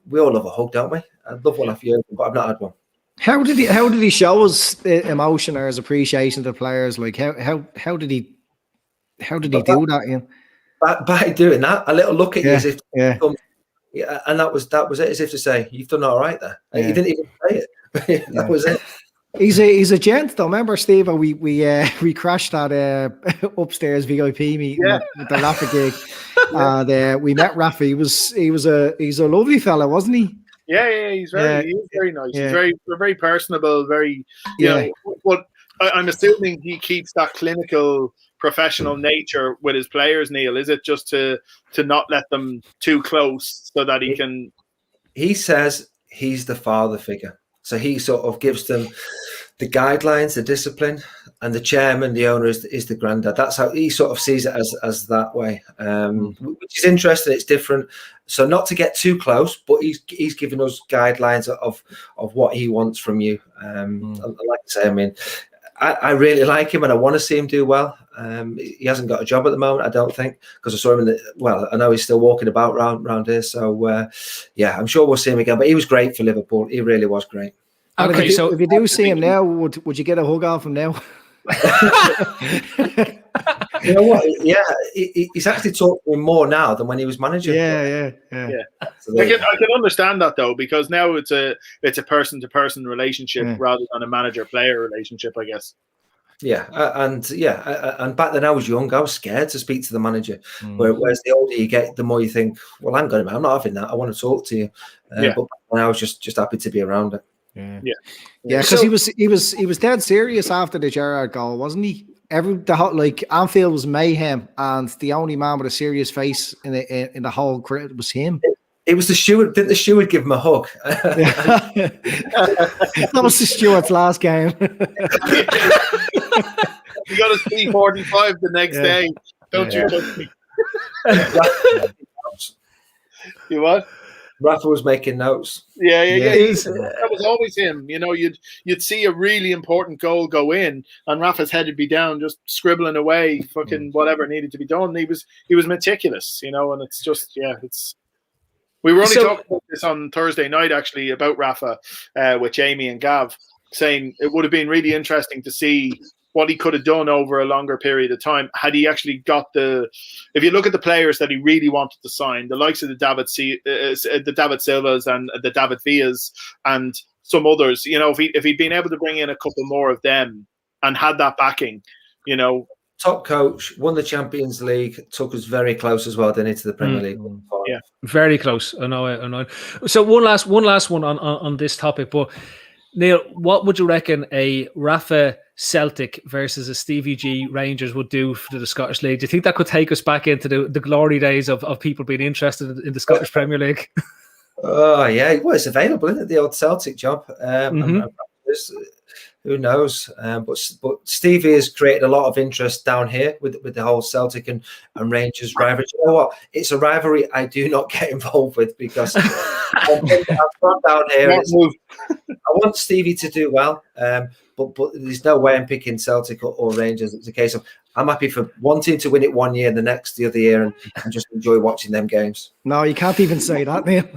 we all love a hug, don't we? I'd love one off Jurgen, but I've not had one. How did he show us the emotion or his appreciation to the players? Like how did he do that? Ian? By doing that, a little look at you as if and that was it, as if to say, you've done all right there. He didn't even say it. That was it. He's a gent though. Remember, Stevo, we crashed that upstairs VIP meeting with the Rafa gig, and we met Rafa. He's a lovely fella, wasn't he? Yeah, he's very nice. Yeah. He's very personable. Very, you know. But I'm assuming he keeps that clinical, professional nature with his players. Neil, is it just to not let them too close so that he can? He says he's the father figure. So he sort of gives them the guidelines, the discipline, and the chairman, the owner, is the granddad. That's how he sort of sees it as that way, which is interesting. It's different. So not to get too close, but he's giving us guidelines of what he wants from you. Like I say, I mean, I really like him and I want to see him do well. He hasn't got a job at the moment, I don't think, because I saw him I know he's still walking about around here. So, I'm sure we'll see him again. But he was great for Liverpool. He really was great. Okay, so if you do see him now, would you get a hug off him now? You know what? Yeah, he's actually talking more now than when he was manager. Yeah. So I can understand that though, because now it's a person-to-person relationship rather than a manager-player relationship, I guess. And back then I was young. I was scared to speak to the manager. Whereas the older you get, the more you think, well, hang on a minute, I'm not having that. I want to talk to you. But when I was just happy to be around it. Because he was dead serious after the Gerrard goal, wasn't he? Anfield was mayhem, and the only man with a serious face in the whole crowd was him. It was the steward. Didn't the steward give him a hug? That was the steward's last game. He got his P45 the next day. Don't you? You what? Rafa was making notes. Yeah. That was always him. You know, you'd see a really important goal go in, and Rafa's head would be down, just scribbling away, fucking whatever needed to be done. He was meticulous, you know, and it's just it's. We were only talking about this on Thursday night, actually, about Rafa with Jamie and Gav, saying it would have been really interesting to see what he could have done over a longer period of time had he actually got if you look at the players that he really wanted to sign, the likes of the David Silvas and the David Villas and some others, you know, if he'd been able to bring in a couple more of them and had that backing, you know. Top coach, won the Champions League, took us very close as well, didn't he, to the Premier League? Yeah, very close. I know. So one last one on this topic, but Neil, what would you reckon a Rafa Celtic versus a Stevie G Rangers would do for the Scottish League? Do you think that could take us back into the glory days of people being interested in the Scottish Premier League? Oh, yeah. Well, it's available, isn't it? The old Celtic job. Who knows? But Stevie has created a lot of interest down here with the whole Celtic and Rangers rivalry. You know what? It's a rivalry I do not get involved with because I'm down here. I want Stevie to do well, but there's no way I'm picking Celtic or Rangers. It's a case of I'm happy for one team to win it one year, the next the other year, and just enjoy watching them games. No, you can't even say that, Neil.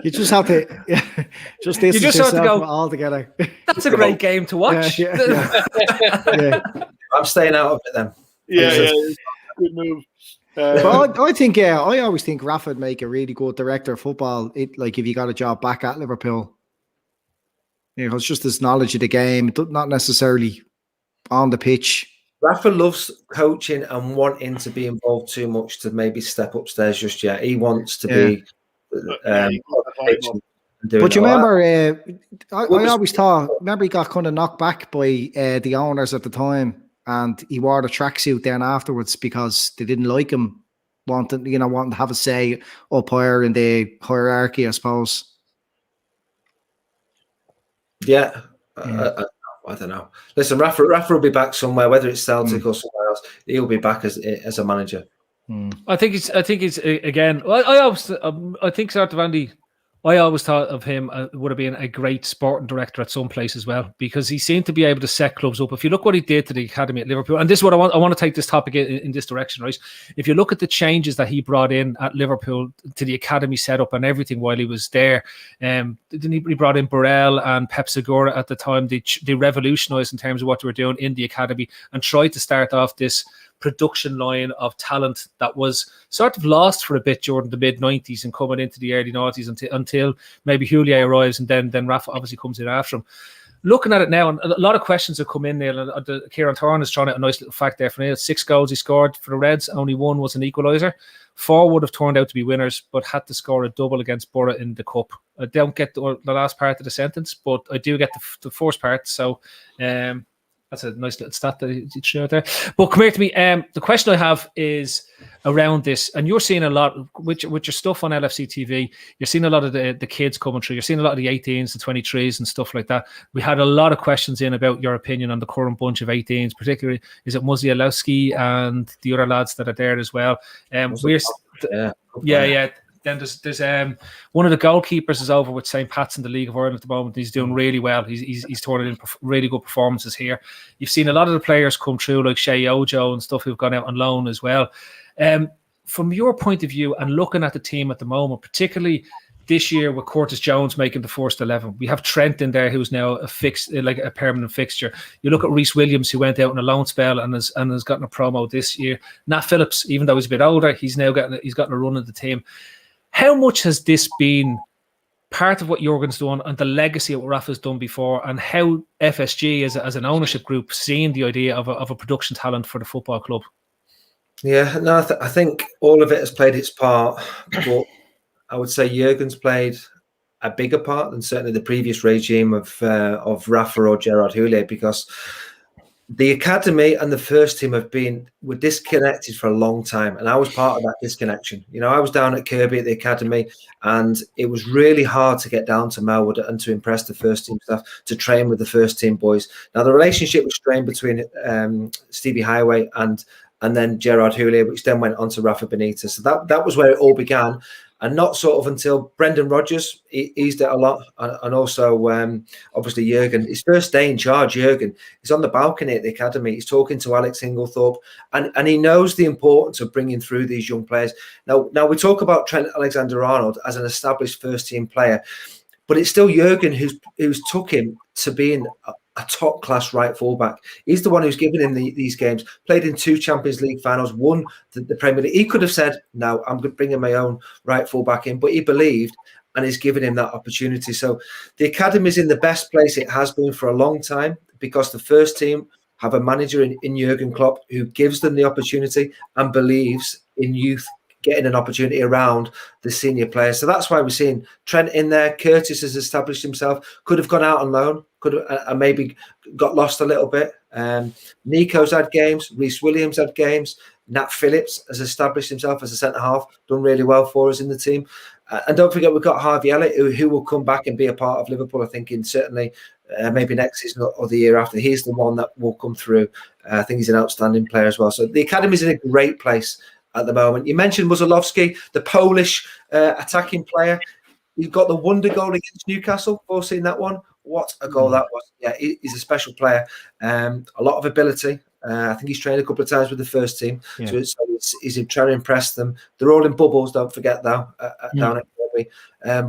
You just have to have to go all together. That's a great game to watch. Yeah. I'm staying out of it then. Yeah. Good move. But I think, I always think Rafa would make a really good director of football. Like if you got a job back at Liverpool, you know, it's just his knowledge of the game, not necessarily on the pitch. Rafa loves coaching and wanting to be involved too much to maybe step upstairs just yet. He wants to be. But you remember, I always thought, he got kind of knocked back by the owners at the time, and he wore the tracksuit then afterwards because they didn't like him, wanting to have a say up higher in the hierarchy, I suppose. Yeah. I don't know. Listen, Rafa will be back somewhere, whether it's Celtic or somewhere else. He'll be back as a manager. I think it's again. I think sort of Andy. I always thought of him would have been a great sporting director at some place as well, because he seemed to be able to set clubs up. If you look what he did to the academy at Liverpool, and this is what I want to take this topic in this direction, right? If you look at the changes that he brought in at Liverpool to the academy setup and everything while he was there, he brought in Burrell and Pep Segura at the time. They revolutionised in terms of what they were doing in the academy and tried to start off this production line of talent that was sort of lost for a bit during the mid-90s and coming into the early 90s until maybe Houllier arrives, and then Rafa obviously comes in after him. Looking at it now, and a lot of questions have come in there. Kieran Thorne is trying out a nice little fact there for Neil. 6 goals he scored for the Reds, only 1 was an equaliser. 4 would have turned out to be winners, but had to score a double against Borough in the Cup. I don't get the last part of the sentence, but I do get the first part. So that's a nice little stat that you showed there. But come here to me. The question I have is around this, and you're seeing a lot with your stuff on LFC TV. You're seeing a lot of the kids coming through. You're seeing a lot of the 18s, the 23s, and stuff like that. We had a lot of questions in about your opinion on the current bunch of 18s, particularly is it Muzialowski and the other lads that are there as well. Then there's one of the goalkeepers is over with St. Pat's in the League of Ireland at the moment. He's doing really well. He's turning in really good performances here. You've seen a lot of the players come through like Shea Ojo and stuff who've gone out on loan as well. From your point of view and looking at the team at the moment, particularly this year with Curtis Jones making the first 11, we have Trent in there who's now a permanent fixture. You look at Reece Williams, who went out on a loan spell and has gotten a promo this year. Nat Phillips, even though he's a bit older, he's gotten a run in the team. How much has this been part of what Jurgen's done and the legacy of what Rafa's done before, and how FSG as an ownership group seeing the idea of a production talent for the football club? Yeah, no, I think all of it has played its part, but I would say Jurgen's played a bigger part than certainly the previous regime of Rafa or Gerard Houllier, because The academy and the first team were disconnected for a long time, and I was part of that disconnection. I was down at Kirby at the academy, and it was really hard to get down to Mellor and to impress the first team staff, to train with the first team boys. Now the relationship was strained between Stevie Highway and then Gerard Houllier, which then went on to Rafa Benitez. So that was where it all began. And not sort of until Brendan Rodgers eased it a lot. And also, obviously, Jurgen. His first day in charge, Jurgen, he's on the balcony at the academy. He's talking to Alex Inglethorpe. And he knows the importance of bringing through these young players. Now we talk about Trent Alexander-Arnold as an established first-team player. But it's still Jurgen who's took him to being a top-class right fullback. He's the one who's given him these games, played in 2 Champions League finals, won the Premier League. He could have said, no, I'm bringing my own right fullback in, but he believed and he's given him that opportunity. So the academy's in the best place it has been for a long time, because the first team have a manager in Jurgen Klopp who gives them the opportunity and believes in youth getting an opportunity around the senior players. So that's why we're seeing Trent in there. Curtis has established himself, could have gone out on loan, could have and maybe got lost a little bit. Nico's had games, Reece Williams had games, Nat Phillips has established himself as a centre-half, done really well for us in the team. And don't forget, we've got Harvey Elliott, who will come back and be a part of Liverpool, I think, in certainly maybe next season or the year after. He's the one that will come through. I think he's an outstanding player as well. So the academy's in a great place at the moment. You mentioned Musolowski, the Polish attacking player. He got the wonder goal against Newcastle. All seen that one? What a goal that was. Yeah, he's a special player. A lot of ability. I think he's trained a couple of times with the first team. Yeah. So he's trying to impress them. They're all in bubbles, don't forget that, down at Kirby.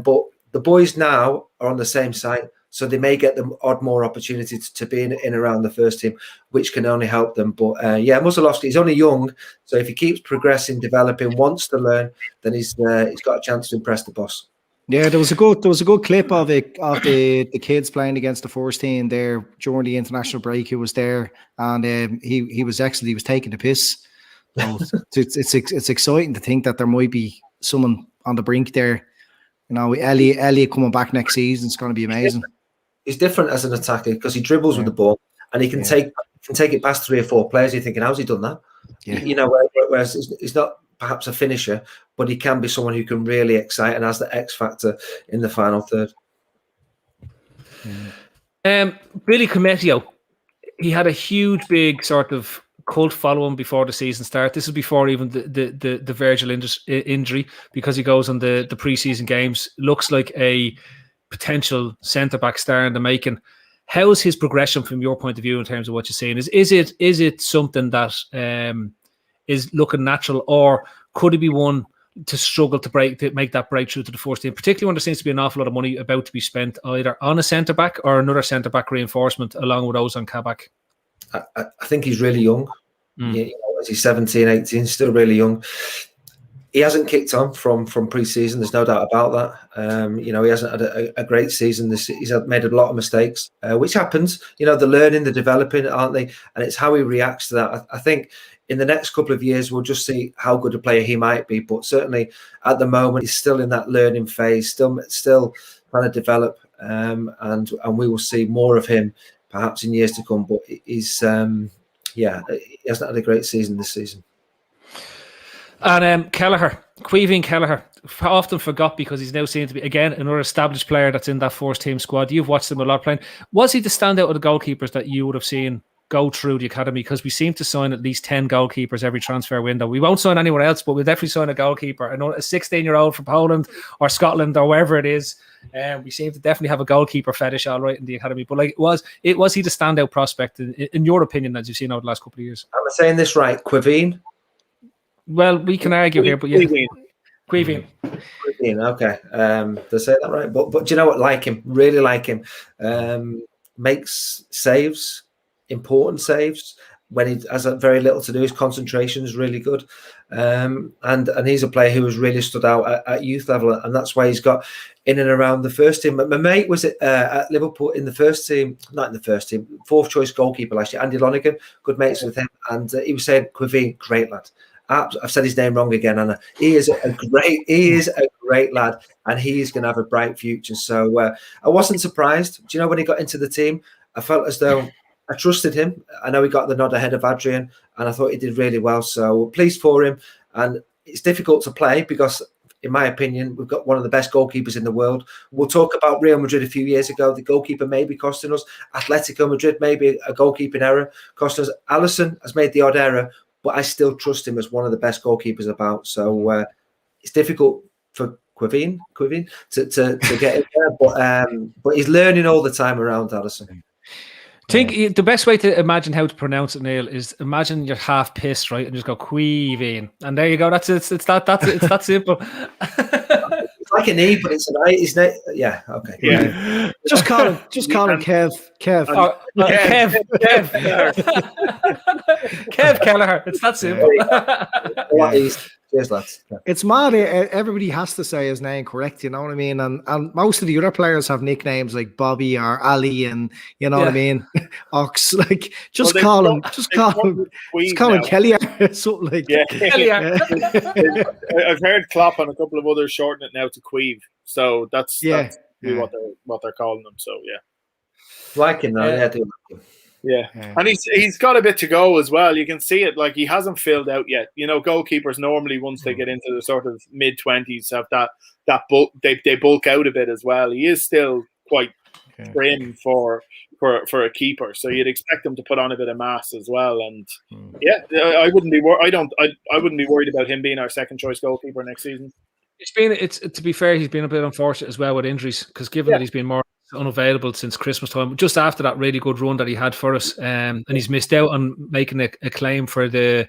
But the boys now are on the same site, so they may get the odd more opportunity to be in around the first team, which can only help them. But Musolowski, he's only young, so if he keeps progressing, developing, wants to learn, then he's got a chance to impress the boss. Yeah, there was a good clip of the kids playing against the first team there during the international break. Who was there, and he was excellent. He was taking the piss. So it's exciting to think that there might be someone on the brink there. Elliot coming back next season is going to be amazing. He's different as an attacker because he dribbles with the ball and he can take it past 3 or 4 players. You're thinking, how's he done that? Yeah. Whereas he's not perhaps a finisher, but he can be someone who can really excite and has the X factor in the final third. Billy Cometio, he had a huge, big sort of cult following before the season start. This is before even the Virgil injury, because he goes on the preseason games. Looks like a potential centre-back star in the making. How's his progression from your point of view in terms of what you're seeing? Is it something that is looking natural, or could he be one to struggle to make that breakthrough to the first team, particularly when there seems to be an awful lot of money about to be spent either on a centre-back or another centre-back reinforcement along with Ozan Kabak? I think he's really young. As he's 17, 18, still really young. He hasn't kicked on from pre-season. There's no doubt about that. He hasn't had a great season. He's made a lot of mistakes, which happens. They're learning, they're developing, aren't they? And it's how he reacts to that. I think in the next couple of years, we'll just see how good a player he might be. But certainly at the moment, he's still in that learning phase, still trying to develop. And we will see more of him perhaps in years to come. But he's, he hasn't had a great season this season. And Caoimhín Kelleher, often forgot because he's now seen to be, again, another established player that's in that first team squad. You've watched him a lot playing. Was he the standout of the goalkeepers that you would have seen go through the academy? Because we seem to sign at least 10 goalkeepers every transfer window. We won't sign anyone else, but we'll definitely sign a goalkeeper. I know a 16-year-old from Poland or Scotland or wherever it is. We seem to definitely have a goalkeeper fetish, all right, in the academy. But was he the standout prospect in your opinion, as you've seen over the last couple of years? Am I saying this right? Quiveen? Well, we can argue here, but yeah. Quiveen, okay. Did I say that right? But do you know what? Really like him. Makes saves, important saves. When he has very little to do, his concentration is really good. And he's a player who has really stood out at youth level, and that's why he's got in and around the first team. My mate was at Liverpool in the first team, not in the first team, 4th choice goalkeeper last year, Andy Lonergan, good mates with him, and he was saying, Quiveen, great lad. I've said his name wrong again, Anna. He is a great lad, and he is going to have a bright future. So I wasn't surprised. Do you know when he got into the team, I felt as though I trusted him. I know he got the nod ahead of Adrian, and I thought he did really well. So pleased for him. And it's difficult to play because, in my opinion, we've got one of the best goalkeepers in the world. We'll talk about Real Madrid a few years ago. The goalkeeper may be costing us. Atletico Madrid, maybe a goalkeeping error costing us. Alisson has made the odd error, but I still trust him as one of the best goalkeepers about. So it's difficult for Quivin to get in there, but he's learning all the time around Alisson. I think the best way to imagine how to pronounce it, Neil, is imagine you're half pissed, right, and just go Quivin, and there you go. It's that simple. It's like an E, but it's an I. Isn't it? Yeah. Okay. Yeah. Just call him Kev. Kev. Kev Kelleher. It's that simple. Cheers, lads. It's mad. Everybody has to say his name correct, you know what I mean? And most of the other players have nicknames like Bobby or Ali, and you know what I mean? Ox. Like, just call him Kelly or something like that. Yeah. I've heard Klopp and a couple of others shorten it now to Queeve. So that's what they're calling them. So like him now. I do like him. Yeah, and he's got a bit to go as well. You can see it, like he hasn't filled out yet. You know, goalkeepers normally once they get into the sort of mid-20s have that bulk. They bulk out a bit as well. He is still quite trim for a keeper, so you'd expect him to put on a bit of mass as well. And I wouldn't be I wouldn't be worried about him being our second choice goalkeeper next season. It's to be fair, he's been a bit unfortunate as well with injuries, because given that he's been more unavailable since Christmas time, just after that really good run that he had for us, and he's missed out on making a claim for the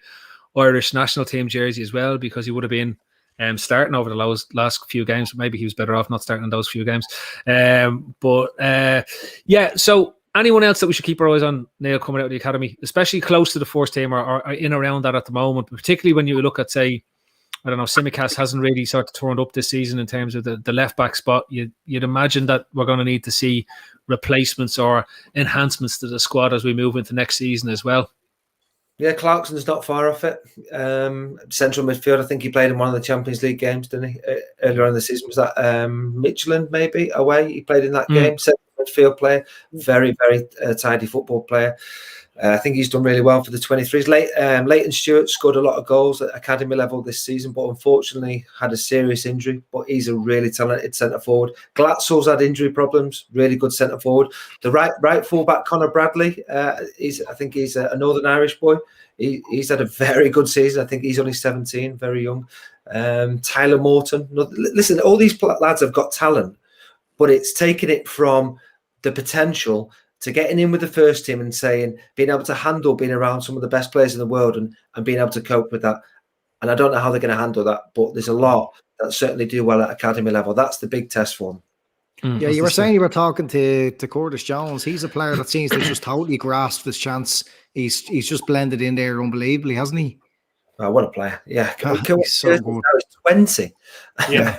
Irish national team jersey as well, because he would have been starting over the last few games. Maybe he was better off not starting in those few games. So anyone else that we should keep our eyes on, Neil, coming out of the academy, especially close to the first team or in around that at the moment, particularly when you look at, say, I don't know, Simicast hasn't really sort of turned up this season in terms of the left back spot. You'd imagine that we're going to need to see replacements or enhancements to the squad as we move into next season as well. Yeah, Clarkson's not far off it. Central midfield, I think he played in one of the Champions League games, didn't he? Earlier in the season, was that Michelin maybe away? He played in that game. Central midfield player, very, very tidy football player. I think he's done really well for the 23s. Leighton Stewart scored a lot of goals at academy level this season, but unfortunately had a serious injury. But he's a really talented centre forward. Glatzel's had injury problems. Really good centre forward. The right fullback Conor Bradley. I think he's a Northern Irish boy. He's had a very good season. I think he's only 17, very young. Tyler Morton. Listen, all these lads have got talent, but it's taken it from the potential to getting in with the first team and being able to handle being around some of the best players in the world and being able to cope with that. And I don't know how they're going to handle that, but there's a lot that certainly do well at academy level. That's the big test for them. Yeah, you were saying you were talking to Curtis Jones. He's a player that seems to just totally grasp his chance. He's just blended in there unbelievably, hasn't he? Oh, what a player. Yeah. He's so good. 20. Yeah.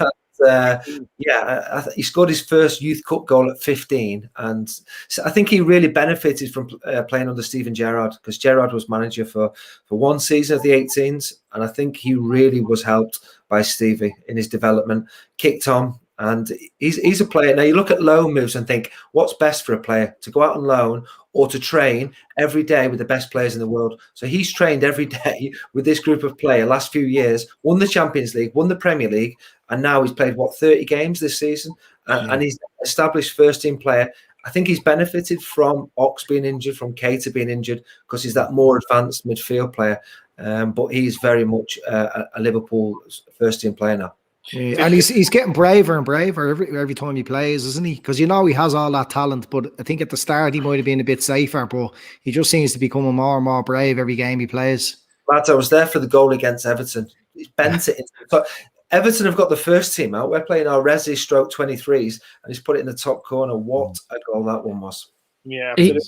He scored his first Youth Cup goal at 15, and so I think he really benefited from playing under Steven Gerrard, because Gerrard was manager for one season of the 18s, and I think he really was helped by Stevie in his development. Kicked on, and he's a player. Now you look at loan moves and think, what's best for a player, to go out on loan or to train every day with the best players in the world? So he's trained every day with this group of players last few years, won the Champions League, won the Premier League, and now he's played, 30 games this season? And he's an established first-team player. I think he's benefited from Ox being injured, from Keita being injured, because he's that more advanced midfield player. But he's very much a Liverpool first-team player now. Yeah, and he's getting braver and braver every time he plays, isn't he? Because he has all that talent, but I think at the start he might have been a bit safer, but he just seems to become more and more brave every game he plays. Lads, I was there for the goal against Everton. He's bent it. So Everton have got the first team out. We're playing our Resi stroke 23s, and he's put it in the top corner. What a goal that one was. Yeah, absolutely.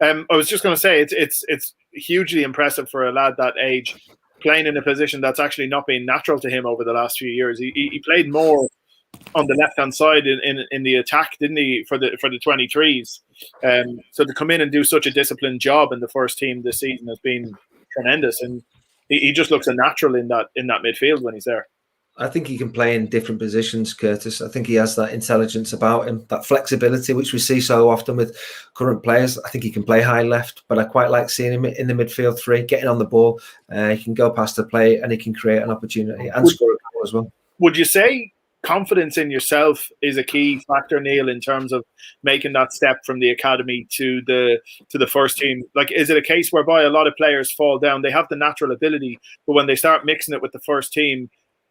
I was just going to say, it's hugely impressive for a lad that age, playing in a position that's actually not been natural to him over the last few years. He played more on the left-hand side in the attack, didn't he, for the 23s? So to come in and do such a disciplined job in the first team this season has been tremendous, and he just looks a natural in that midfield when he's there. I think he can play in different positions, Curtis. I think he has that intelligence about him, that flexibility, which we see so often with current players. I think he can play high left, but I quite like seeing him in the midfield three, getting on the ball. He can go past the play and he can create an opportunity and score a goal as well. Would you say confidence in yourself is a key factor, Neil, in terms of making that step from the academy to the first team? Like, is it a case whereby a lot of players fall down? They have the natural ability, but when they start mixing it with the first team,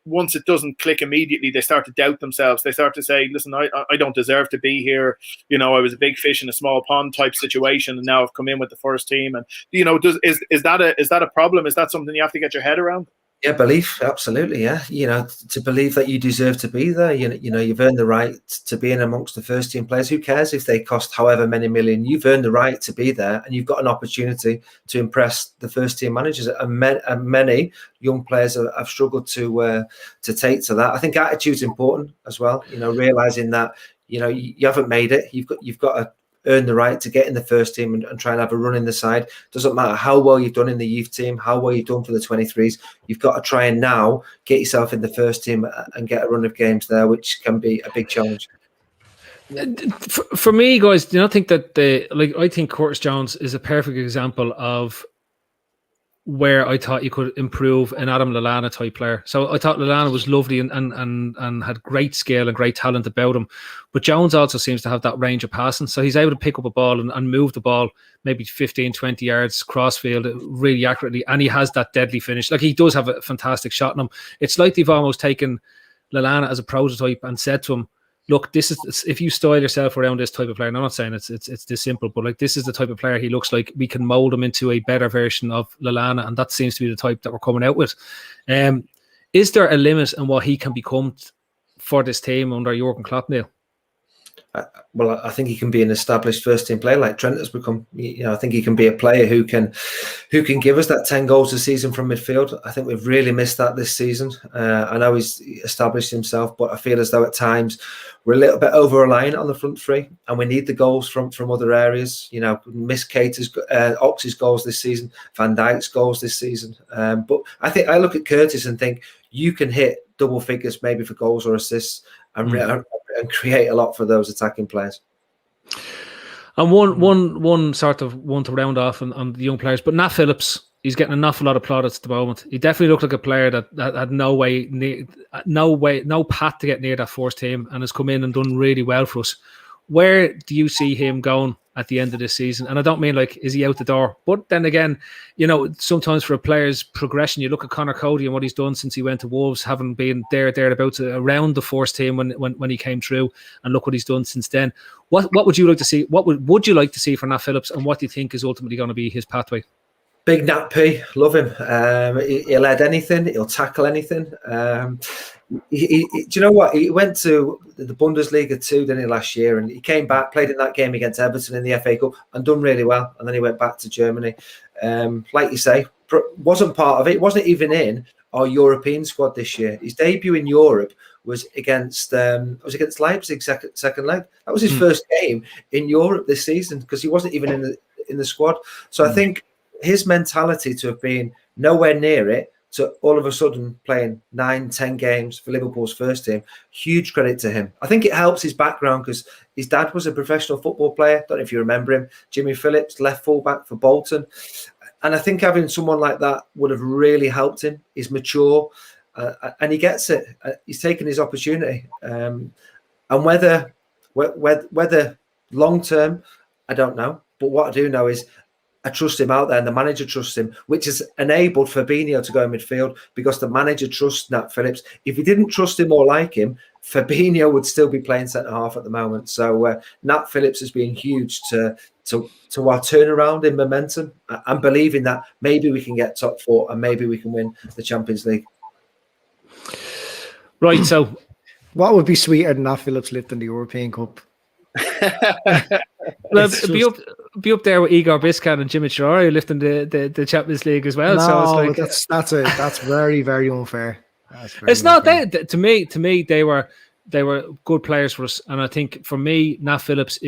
once it doesn't click immediately, they start to doubt themselves. They start to say, listen, I don't deserve to be here. You know, I was a big fish in a small pond type situation, and now I've come in with the first team. And, you know, is that a problem? Is that something you have to get your head around? Yeah, belief, absolutely. Yeah, you know, to believe that you deserve to be there. You know, you've earned the right to be in amongst the first team players. Who cares if they cost however many million? You've earned the right to be there, and you've got an opportunity to impress the first team managers. And many young players have struggled to take to that. I think attitude's important as well. You know, realizing that you haven't made it. You've got to earn the right to get in the first team and try and have a run in the side. Doesn't matter how well you've done in the youth team, how well you've done for the 23s. You've got to try and now get yourself in the first team and get a run of games there, which can be a big challenge. For me, guys, do you not think that I think Curtis Jones is a perfect example of where I thought you could improve an Adam Lallana type player. So I thought Lallana was lovely and had great skill and great talent about him. But Jones also seems to have that range of passing. So he's able to pick up a ball and move the ball maybe 15, 20 yards crossfield really accurately. And he has that deadly finish. Like, he does have a fantastic shot in him. It's like they've almost taken Lallana as a prototype and said to him, look, this is, if you style yourself around this type of player, and I'm not saying it's this simple, but like, this is the type of player he looks like. We can mold him into a better version of Lallana, and that seems to be the type that we're coming out with. Is there a limit in what he can become for this team under Jurgen Klopp, Neil? Well, I think he can be an established first team player like Trent has become. I think he can be a player who can give us that 10 goals a season from midfield. I think we've really missed that this season. I know he's established himself, but I feel as though at times we're a little bit over reliant on the front three, and we need the goals from other areas. You know, miss Cater's, Ox's goals this season, Van Dijk's goals this season. But I think I look at Curtis and think you can hit double figures maybe for goals or assists and create a lot for those attacking players. And one sort of one to round off on the young players, but Nat Phillips, he's getting an awful lot of plaudits at the moment. He definitely looked like a player that had no path to get near that first team, and has come in and done really well for us. Where do you see him going at the end of this season? And I don't mean like, is he out the door? But then again, sometimes for a player's progression, you look at Conor Cody and what he's done since he went to Wolves, having been thereabouts around the first team when he came through, and look what he's done since then. What would you like to see? What would you like to see for Nat Phillips, and what do you think is ultimately going to be his pathway? Big Nat P, love him. He'll head anything, he'll tackle anything. Do you know what? He went to the Bundesliga too, didn't he, last year? And he came back, played in that game against Everton in the FA Cup, and done really well. And then he went back to Germany. Like you say, wasn't part of it. Wasn't even in our European squad this year. His debut in Europe was against Leipzig, second leg. That was his first game in Europe this season, because he wasn't even in the squad. So I think his mentality to have been nowhere near it, to all of a sudden playing 9-10 games for Liverpool's first team, huge credit to him. I think it helps his background, because his dad was a professional football player. Don't know if you remember him. Jimmy Phillips, left fullback for Bolton. And I think having someone like that would have really helped him. He's mature, and he gets it. He's taken his opportunity. And whether long term, I don't know. But what I do know is I trust him out there, and the manager trusts him, which has enabled Fabinho to go in midfield, because the manager trusts Nat Phillips. If he didn't trust him or like him, Fabinho would still be playing centre half at the moment. So Nat Phillips has been huge to our turnaround in momentum. I'm believing that maybe we can get top 4 and maybe we can win the Champions League. Right. So, what would be sweeter than Nat Phillips lifting the European Cup? Well, be up there with Igor Biscan and Jimmy Traore lifting the Champions League as well. No, so it's like that's very, very unfair. It's not that to me. They were they were good players for us. And I think for me, Nat Phillips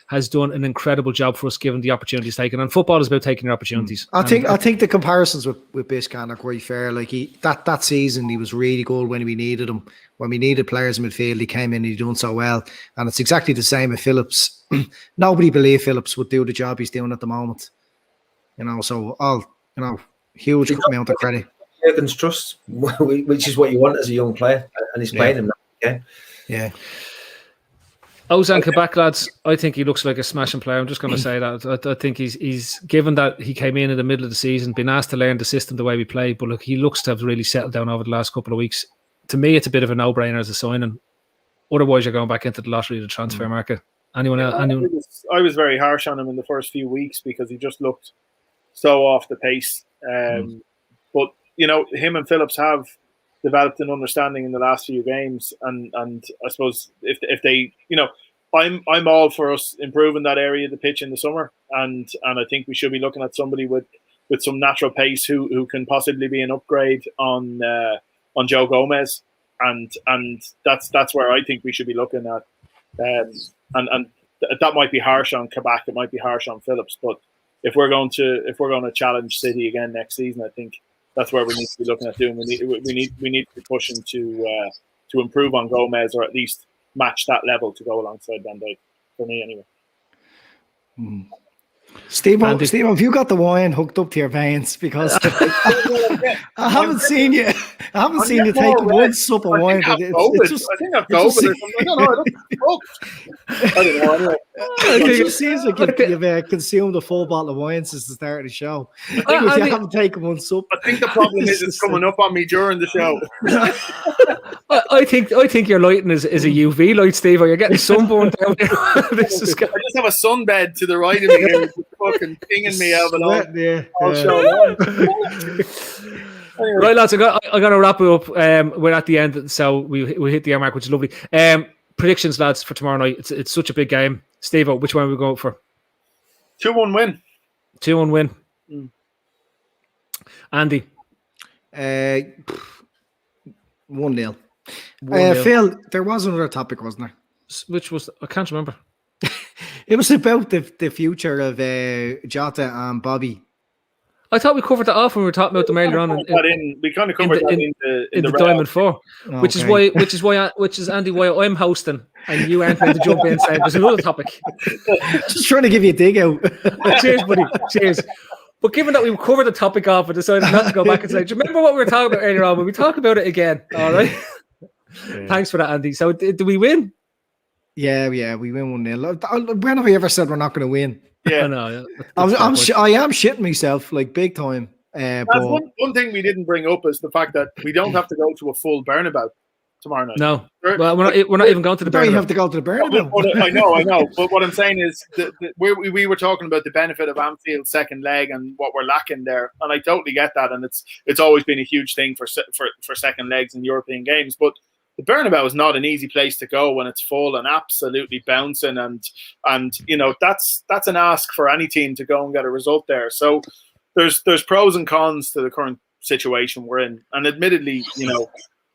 has done an incredible job for us, given the opportunities taken. And football is about taking your opportunities. I think the comparisons with Biscan are quite fair. Like that season, he was really good when we needed him. When we needed players in midfield, he came in and he done so well. And it's exactly the same with Phillips. Nobody believed Phillips would do the job he's doing at the moment. So huge amount of credit. Jurgen's trust, which is what you want as a young player, and he's playing him now. Okay. Yeah. Ozan Kabak, lads, I think he looks like a smashing player. I'm just going to say that. I think he's given that he came in the middle of the season, been asked to learn the system the way we play, but look, he looks to have really settled down over the last couple of weeks. To me, it's a bit of a no-brainer as a signing. Otherwise, you're going back into the lottery, the transfer market. Anyone else? I was very harsh on him in the first few weeks because he just looked so off the pace. But him and Phillips have developed an understanding in the last few games, and I suppose if they, I'm all for us improving that area of the pitch in the summer, and I think we should be looking at somebody with some natural pace who can possibly be an upgrade on Joe Gomez, and that's where I think we should be looking at, and that might be harsh on Kabak, it might be harsh on Phillips, but if we're going to challenge City again next season, I think that's where we need to be looking at doing. We need to be pushing to improve on Gomez, or at least match that level to go alongside Van Dijk. For me, anyway. Stevo, have you got the wine hooked up to your veins? Because I haven't seen you. I haven't seen you take one sup of wine. I think I've COVID or something. I don't know. Anyway. It just seems like you've consumed a full bottle of wine since the start of the show. You haven't taken one sup. I think the problem is it's coming up on me during the show. I think your lighting is a UV light, Steve. You're getting sunburned down here. I just have a sunbed to the right of me here. Fucking pinging me out of it all. Anyway. Right, lads, I got to wrap it up. We're at the end, so we hit the hour mark, which is lovely. Predictions, lads, for tomorrow night. It's such a big game. Steve, which one are we going for? 2-1 win. 2-1 win. Andy? 1-0. Phil, there was another topic, wasn't there? Which was, I can't remember. It was about the future of Jota and Bobby. I thought we covered that off when we were talking about them earlier on. We kind of covered that in the Diamond 4, which is Andy, why I'm hosting and you aren't going to jump in and say there's another topic. Just trying to give you a dig out. Cheers, buddy. Cheers. But given that we covered the topic off, I decided not to go back and say, do you remember what we were talking about earlier on? When we talk about it again, all right? Yeah. Thanks for that, Andy. So, do we win? Yeah, we win 1-0. When have we ever said we're not going to win? Yeah, I know. I am shitting myself like big time. But one thing we didn't bring up is the fact that we don't have to go to a full Bernabeu tomorrow night. No, well, we're not even going to the Bernabeu. You have to go to the Bernabeu. I know. But what I'm saying is that we were talking about the benefit of Anfield's second leg and what we're lacking there, and I totally get that. And it's always been a huge thing for second legs in European games, but the Bernabeu is not an easy place to go when it's full and absolutely bouncing, and that's an ask for any team to go and get a result there. So there's pros and cons to the current situation we're in, and admittedly,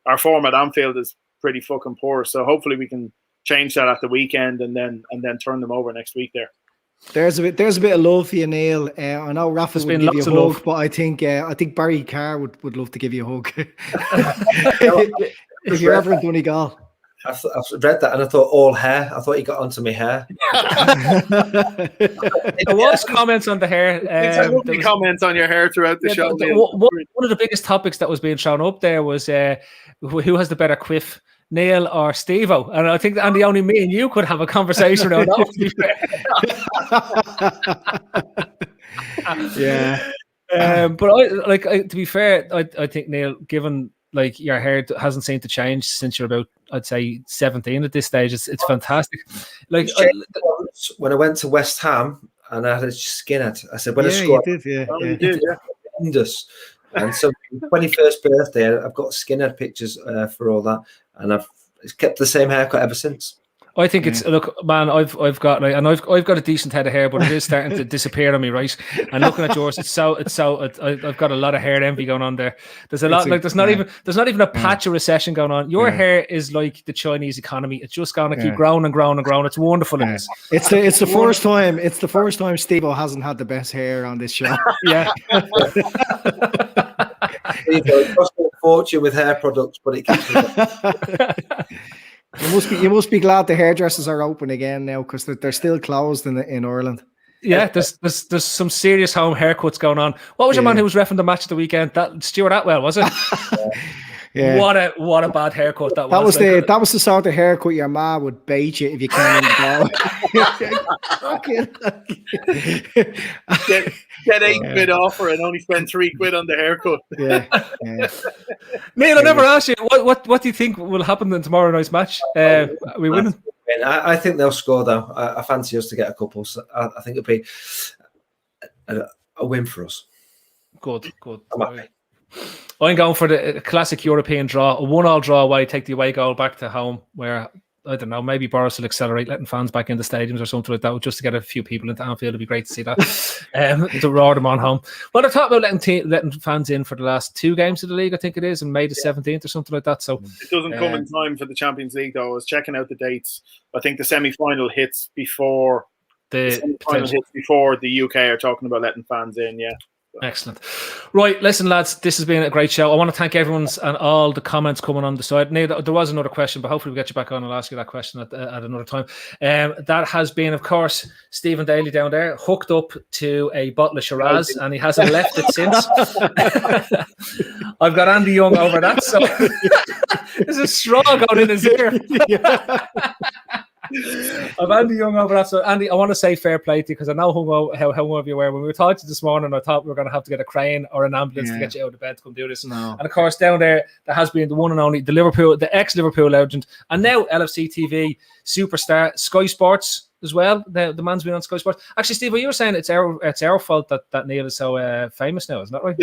our form at Anfield is pretty fucking poor. So hopefully we can change that at the weekend and then turn them over next week there. There's a bit of love for you, Neil. I know Rafa would give you a hug, love. But I think Barry Carr would love to give you a hug. If you're ever in Donegal. I've read that and I thought all hair. I thought he got onto my hair. There was comments on the hair. Comments on your hair throughout the show. One of the biggest topics that was being shown up there was who has the better quiff, Neil or Stevo? And I think that only me and you could have a conversation around that. Yeah. But to be fair, I think, Neil, given your hair hasn't seemed to change since you're about, I'd say, 17 at this stage. It's fantastic. When I went to West Ham and I had a skinhead, I said, when I scored, you did. And so, 21st birthday, I've got skinhead pictures for all that, and I've kept the same haircut ever since. I think it's look, man. I've got like, and I've got a decent head of hair, but it is starting to disappear on me, right? And looking at yours, I've got a lot of hair envy going on there. There's a lot like there's not even a patch of recession going on. Your hair is like the Chinese economy. It's just going to keep growing and growing and growing. It's wonderful. It's the first time. It's the first time Stevo hasn't had the best hair on this show. Yeah. It costs a fortune with hair products, but it keeps me. You must be glad the hairdressers are open again now, because they're still closed in Ireland. Yeah, there's some serious home haircuts going on. What was your man who was reffing the match of the weekend? That Stuart Atwell, was it? Yeah. What a bad haircut that was. That was the sort of haircut your ma would bait you if you came in the Get 8 quid off her and only spend 3 quid on the haircut. Yeah. Neil, I never asked you what do you think will happen in tomorrow night's match? We winning? I think they'll score though. I fancy us to get a couple. So I think it'll be a win for us. Good. I'm going for the classic European draw, a 1-1 draw away, take the away goal back to home, where, I don't know, maybe Boris will accelerate letting fans back in the stadiums or something like that, just to get a few people into Anfield. It'd be great to see that, to roar them on home. Well, I thought about letting fans in for the last 2 games of the league, I think it is, on May the 17th or something like that. So it doesn't come in time for the Champions League, though. I was checking out the dates. I think the semi-final hits before the UK are talking about letting fans in, yeah. Excellent. Right, listen, lads, this has been a great show. I want to thank everyone's and all the comments coming on the side. Neil, there was another question, but hopefully we'll get you back on and ask you that question at another time. That has been, of course, Stephen Daly down there, hooked up to a bottle of Shiraz, and he hasn't left it since. I've got Andy Young over that, so there's a straw going in his ear. I've Andy Young over that. So Andy, I want to say fair play to you, because I know how hungover you were. When we were talking to you this morning, I thought we were going to have to get a crane or an ambulance to get you out of bed to come do this. No. And of course, down there has been the one and only, the ex-Liverpool legend, and now LFCTV superstar, Sky Sports as well. The man's been on Sky Sports. Actually, Steve, you were saying it's our fault that Neil is so famous now, isn't that right?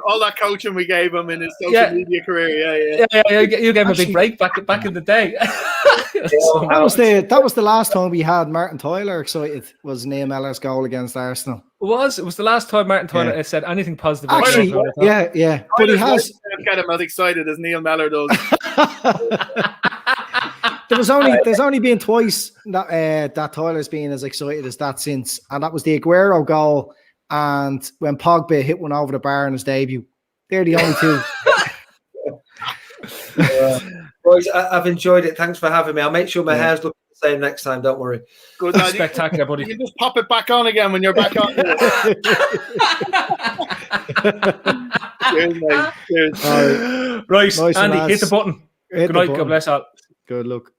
All that coaching we gave him in his social media career. Yeah. You gave him a big break back in the day. That was the last time we had Martin Tyler excited, was Neil Mellor's goal against Arsenal. It was the last time Martin Tyler said anything positive. Actually, yeah. But he has get him as excited as Neil Mellor does. There's only been twice that Tyler's been as excited as that since, and that was the Aguero goal and when Pogba hit one over the bar in his debut. They're the only two. Boys, I've enjoyed it. Thanks for having me. I'll make sure my hair's looking the same next time. Don't worry. Good, spectacular, buddy. You can just pop it back on again when you're back on. Cheers, mate. Cheers. Right, nice, Andy, hit the button. Good night. God bless all. Good luck.